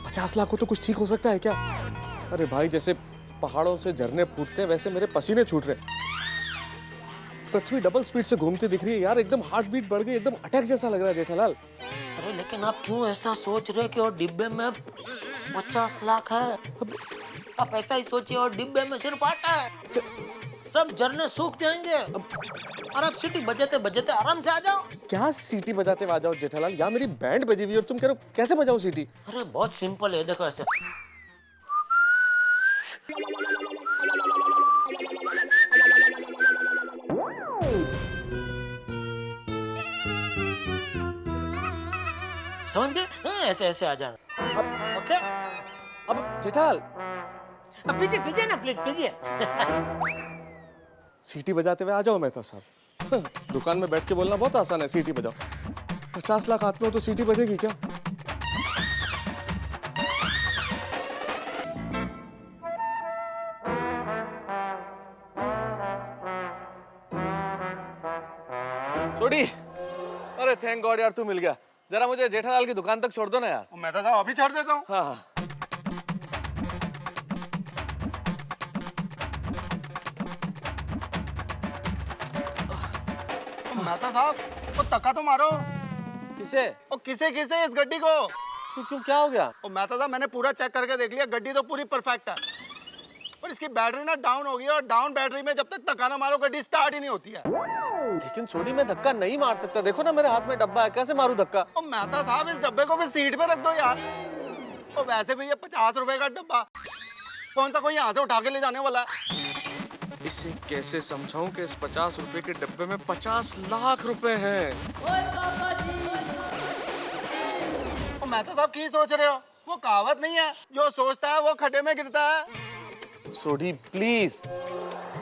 50 लाख हो तो कुछ ठीक हो सकता है क्या? अरे भाई, जैसे पहाड़ों से झरने फूटते हैं वैसे मेरे पसीने छूट रहे। पृथ्वी डबल स्पीड से घूमती दिख रही है यार, एकदम हार्ट बीट बढ़ गई, एकदम अटैक जैसा लग रहा है जेठालाल। अरे लेकिन आप क्यों ऐसा सोच रहे कि और डिब्बे में 50 लाख है? आप ऐसा ही सोचिए और डिब्बे में सिर्फ आटा है। सब झरने सूख जाएंगे। और आप सीटी बजाते बजाते आराम से आ जाओ। क्या सीटी बजाते आ जाओ जेठालाल? यहाँ मेरी बैंड बजी हुई और तुम कह रहे हो कैसे बजाओ सीटी? अरे बहुत सिंपल है, देखो ऐसे। समझ गए? हाँ, ऐसे ऐसे आ जाना। ओके। अब जेठाल अब पीछे पीछे ना, प्लीज पीछे। सीटी बजाते हुए आ जाओ मेहता साहब। दुकान में बैठ के बोलना बहुत आसान है, सीटी बजाओ। 50 लाख हाथ में हो तो सीटी बजेगी क्या? छोड़ी, अरे थैंक गॉड यार तू मिल गया। जरा मुझे जेठालाल की दुकान तक छोड़ दो ना यार। मैं तो अभी छोड़ देता हूँ। हाँ मेहता साहब, वो तक्का तो मारो। किसे? ओ किसे किसे? इस गड्डी को। क्यों, क्या हो गया? ओ मेहता साहब, मैंने पूरा चेक करके देख लिया, गड्डी तो पूरी परफेक्ट है, पर इसकी बैटरी ना डाउन हो गई है और डाउन बैटरी में जब तक तक्का ना मारो गड्डी स्टार्ट ही नहीं होती है। लेकिन छोड़ी मैं धक्का नहीं मार सकता, देखो ना मेरे हाथ में डब्बा है, कैसे मारूं धक्का? ओ मेहता साहब, इस डब्बे को फिर सीट पे रख दो यार। ओ वैसे भी ये 50 रुपए का डब्बा, कौन सा कोई यहाँ से उठा के ले जाने वाला है? इसे कैसे समझाऊं कि इस 50 रुपए के डब्बे में 50 लाख रुपए हैं? ओ मेहता साहब, की सोच रहे हो? वो कहावत नहीं है, जो सोचता है वो खड्डे में गिरता है। सोडी प्लीज,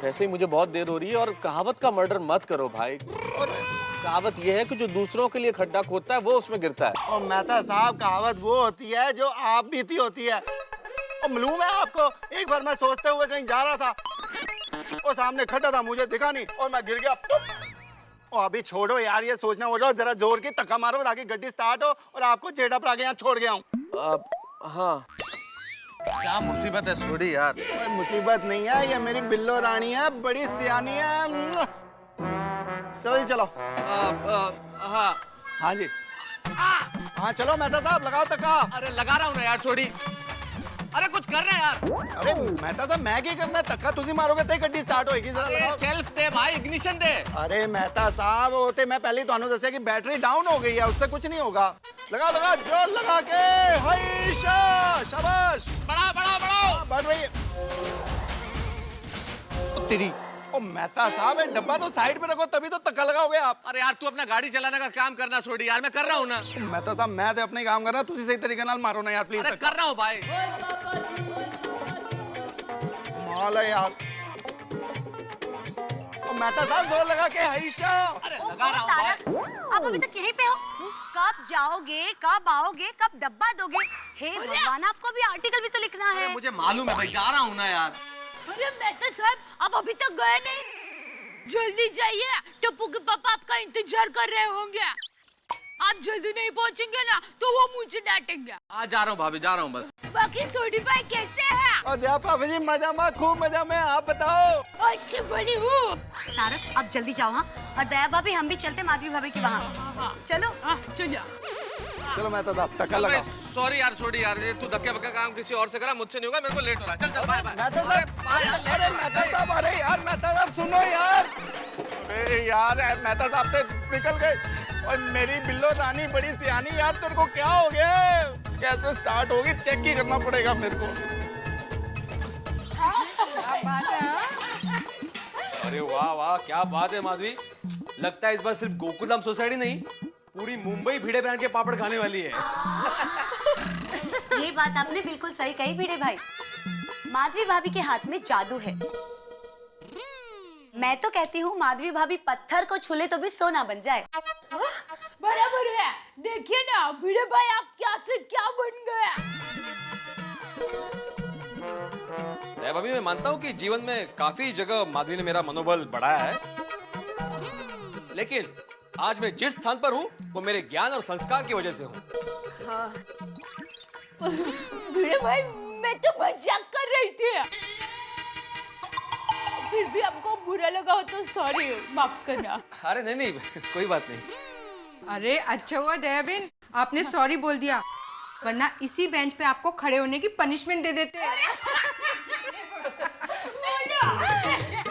वैसे ही मुझे बहुत देर हो रही है और कहावत का मर्डर मत करो भाई। कहावत ये है कि जो दूसरों के लिए खड्डा खोदता है वो उसमें गिरता है। ओ मेहता साहब, कहावत वो होती है जो आप बीती होती है। और मालूम है आपको, एक बार मैं सोचते हुए कहीं जा रहा था, और सामने खड्डा था, मुझे दिखा नहीं और मैं गिर गया। और अभी छोड़ो यार ये सोचना, हो जाओ जरा जोर की धक्का मारो ताकि गड्डी स्टार्ट हो और आपको जेठा पर आगे यहाँ छोड़ गया हूँ। हाँ, क्या मुसीबत है सोडी यार? कोई मुसीबत नहीं है, ये मेरी बिल्लो रानी है, बड़ी सियानी है। चलो जी चलो। हाँ हाँ जी, हाँ चलो मेहता साहब, लगाओ धक्का। अरे लगा रहा हूँ ना यार छोड़ी। अरे कुछ कर रहे हैं यार। अरे मेहता साहब, मैं क्या करना है? धक्का तुसी मारोगे तो गड्डी स्टार्ट होएगी। जरा लगाओ। सेल्फ दे भाई, इग्निशन दे। अरे मेहता साहब, होते मैं पहले तो दसिया कि बैटरी डाउन हो गई है, उससे कुछ नहीं होगा। लगाओ लगाओ, जोर लगा के। हाईशा, शाबाश। बढ़ा बढ़ा बढ़ाओ। बढ़ रही है। तेरी ओ मेहता साहब, डब्बा तो साइड पे रखो, तभी तो धक्का लगाओगे आप। अरे यार तू अपना गाड़ी चलाने का काम करना छोड़ी यार, मैं कर रहा हूँ ना। मेहता साहब, मैं तो अपने काम कर रहा, तुझे सही तरीके नाल मारो ना यार प्लीज। अरे कर रहा हूँ भाई। माल है यार। ओ मेहता साहब, जोर लगा के। हाईशा। अरे लगा रहा हूँ भाई। आप अभी तक यहीं पे हो? कब जाओगे, कब आओगे, कब डब्बा दोगे? हे भगवान, आपको भी आर्टिकल भी तो लिखना है। मुझे मालूम है भाई, जा रहा हूँ ना यार। अरे मेहता साहब, आप अभी तक गए नहीं? जल्दी जाइए, टप्पू के पापा आपका इंतजार कर रहे होंगे। आप जल्दी नहीं पहुंचेंगे ना तो वो मुझे डांटेंगे। आ जा रहा हूँ भाभी, जा रहा हूँ बस। बाकी सोडी भाई कैसे हैं? और पापा जी मजा में, खूब मजा में, आप बताओ। अच्छी बड़ी हूँ। तारक, अब जल्दी जाओ। हाँ, और दया भाभी, हम भी चलते माधवी भाभी के वहाँ। चलो चलो चलो मेहता साहब, धक्का लगाओ। सॉरी यार छोड़ी यार, ये तू धक्के बक्का काम किसी और से करा, मुझसे नहीं होगा, मेरे को लेट हो रहा है। चल चल बाय बाय। मेहता साहब, अरे मेहता साहब, अरे यार मेहता साहब सुनो यार। अरे यार मेहता साहब तो निकल गए। और मेरी बिल्लो रानी बड़ी सियानी यार, तेरे को क्या हो गया? कैसे स्टार्ट होगी चेक ही करना पड़ेगा मेरे को। अरे वाह वाह, क्या बात है माधवी। लगता है इस बार सिर्फ गोकुलधाम सोसाइटी नहीं, पूरी मुंबई भिड़े ब्रांड के पापड़ खाने वाली है। ये बात आपने बिल्कुल सही कही भिड़े भाई। माधवी भाभी के हाथ में जादू है। मैं तो कहती हूँ माधवी भाभी पत्थर को छूले तो भी सोना बन जाए। बराबर है। देखिए ना भिड़े भाई, आप क्या से क्या बन गया। भाभी, मैं मानता हूँ कि जीवन में काफी जगह माधवी ने मेरा मनोबल बढ़ाया है, लेकिन आज मैं जिस स्थान पर हूँ वो मेरे ज्ञान और संस्कार की वजह से हूँ। हाँ। भिड़े भाई, मैं तो मजाक कर रही थी। फिर भी आपको बुरा लगा हो तो सॉरी, माफ करना। अरे नहीं नहीं, कोई बात नहीं। अरे अच्छा हुआ दया बहन, आपने सॉरी बोल दिया, वरना इसी बेंच पे आपको खड़े होने की पनिशमेंट दे देते।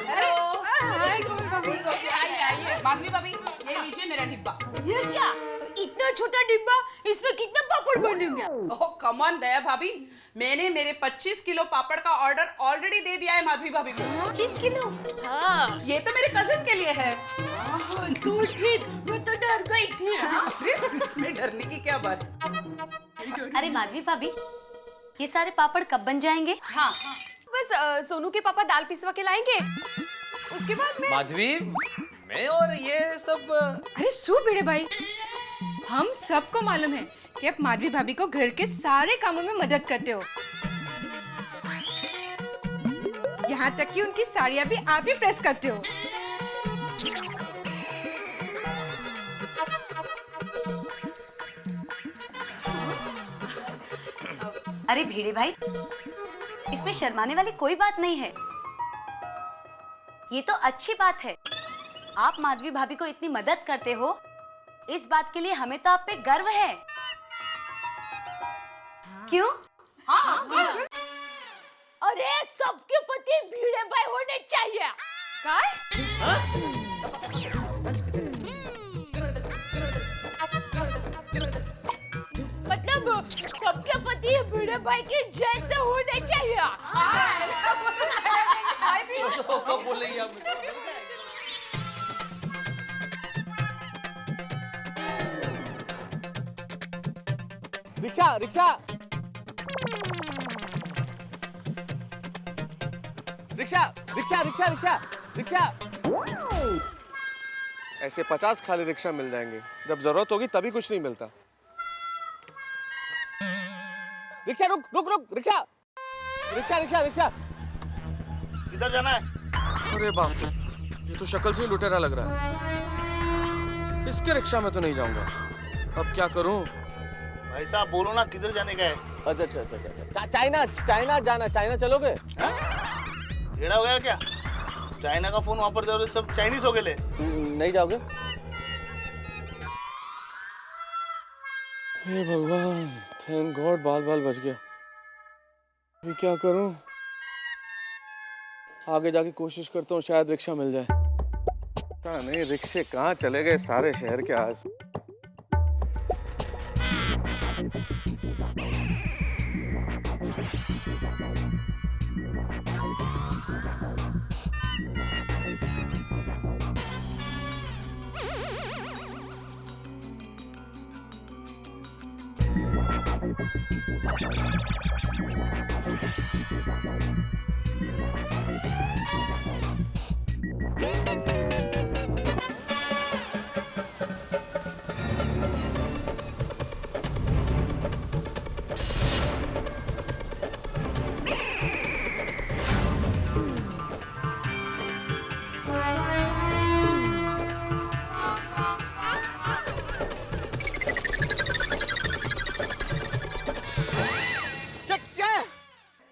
हेलो। आइए माधवी भाभी, ये लीजिए मेरा डिब्बा। ये क्या? इतना छोटा डिब्बा, इसमें कितने पापड़ बनेंगे? ओह कम ऑन दया भाभी, मैंने मेरे 25 किलो पापड़ का ऑर्डर ऑलरेडी दे दिया है माधवी भाभी को। 25 किलो? हाँ, ये तो मेरे कजिन के लिए है। तो ठीक, मैं तो डर गई थी। इसमें डरने की क्या बात? अरे माधवी भाभी, ये सारे पापड़ कब बन जाएंगे? हाँ, बस सोनू के पापा दाल पिसवा के लाएंगे, उसके बाद में। माधवी, मैं और ये सब अरे सु भिड़े भाई, हम सबको मालूम है कि आप माधवी भाभी को घर के सारे कामों में मदद करते हो। यहाँ तक कि उनकी साड़ियाँ भी आप ही प्रेस करते हो। अरे भिड़े भाई, इसमें शर्माने वाली कोई बात नहीं है। ये तो अच्छी बात है। आप माधवी भाभी को इतनी मदद करते हो, इस बात के लिए हमें तो आप पे गर्व है। क्यों? हाँ, अरे सबके पति भिड़े भाई होने चाहिए। मतलब सबके पति भिड़े भाई के जैसे होने चाहिए। कब बोल रही है आप? Rickshaw rickshaw rickshaw rickshaw rickshaw rickshaw rickshaw. ऐसे 50 खाली रिक्शा मिल जाएंगे, जब जरूरत होगी तभी कुछ नहीं मिलता। रिक्शा रुक रुक रुक, रिक्शा रिक्शा रिक्शा रिक्शा। किधर जाना है? अरे बाप रे, ये तो शक्ल से ही लुटेरा लग रहा है। इसके रिक्शा में तो नहीं जाऊंगा, अब क्या करूं? भाई साहब बोलो ना, किधर जाने का है? अच्छा, चाइना चाइना जाना। चाइना चलोगे? घेरा हो गया क्या? चाइना का फोन वहां पर दे, सब चाइनीज हो गए। नहीं जाओगे? हे भगवान, थैंक गॉड बाल बाल बच गया। अभी क्या करूं? आगे जाके कोशिश करता हूँ, शायद रिक्शा मिल जाए। पता नहीं रिक्शे कहाँ चले गए सारे शहर के आज।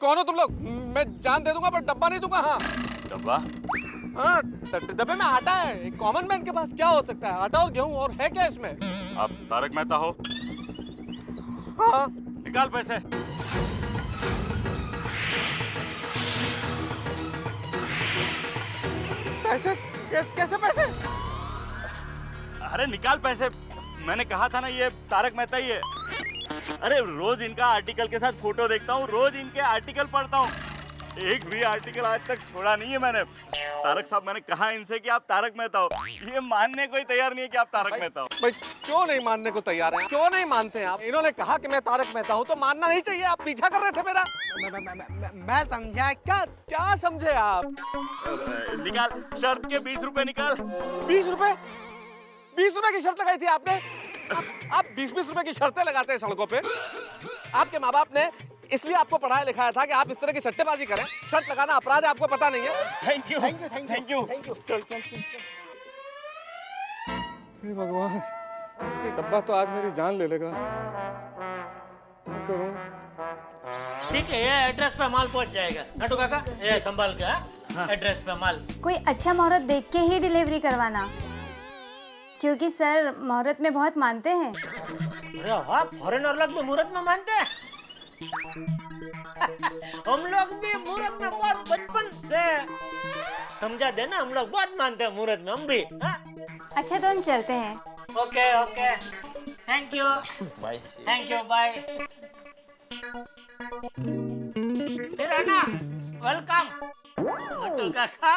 कौन हो तुम लोग? मैं जान दे दूंगा पर डब्बा नहीं दूंगा। हाँ डब्बा? हाँ, डब्बे में आटा है। एक कॉमन मैन के पास क्या हो सकता है? आटा और गेहूं, और है क्या इसमें? आप तारक मेहता हो? हाँ। निकाल पैसे। पैसे? कैसे पैसे? अरे निकाल पैसे, मैंने कहा था ना ये तारक मेहता ही है। अरे रोज इनका आर्टिकल के साथ फोटो देखता हूँ, रोज इनके आर्टिकल पढ़ता हूँ, एक भी आर्टिकल आज तक छोड़ा नहीं है मैंने। तारक साहब, मैंने कहा इनसे कि आप तारक मेहता हो, ये मानने को ही तैयार नहीं है कि आप तारक मेहता हो। भाई क्यों नहीं मानने को तैयार हैं? क्यों नहीं मानते हैं आप? इन्होंने कहा कि मैं तारक मेहता हूँ तो मानना नहीं चाहिए। आप पीछा कर रहे थे मेरा। मैं समझा। क्या समझे आप? निकाल शर्त के 20 रुपए निकाल। 20 रुपए? 20 रुपए की शर्त लगाई थी आपने? आप 20-20 रुपए की शर्तें लगाते हैं सड़कों पे। आपके माँ बाप ने इसलिए आपको पढ़ाया लिखाया था कि आप इस तरह की सट्टेबाजी करें। शर्त लगाना अपराध है, आपको पता नहीं है? Thank you thank you thank you thank you. चल चल चल। हे भगवान, ये डब्बा तो आज मेरी जान ले लेगा। क्या करूं? ठीक है, ये एड्रेस पे माल पहुंच जाएगा। नटू काका, ये संभाल के। हाँ, एड्रेस पे माल। कोई अच्छा मुहूर्त देख के ही डिलीवरी करवाना, क्योंकि सर मुहूर्त में बहुत मानते हैं। अरे वाह, फॉरेनर लोग भी मुहूर्त में मानते हैं। हम लोग भी मुहूर्त में बहुत बचपन से समझा देना, हम लोग बहुत मानते हैं मुहूर्त में हम भी। हाँ? अच्छा तो हम चलते हैं। Okay okay, thank you bye. Thank you, bye. फिर है ना, वेलकम। मट्टू काका,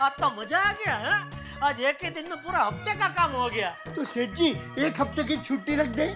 आज तो मजा आ गया है। आज एक ही दिन में पूरा हफ्ते का काम हो गया। तो सेठ जी एक हफ्ते की छुट्टी रख दे।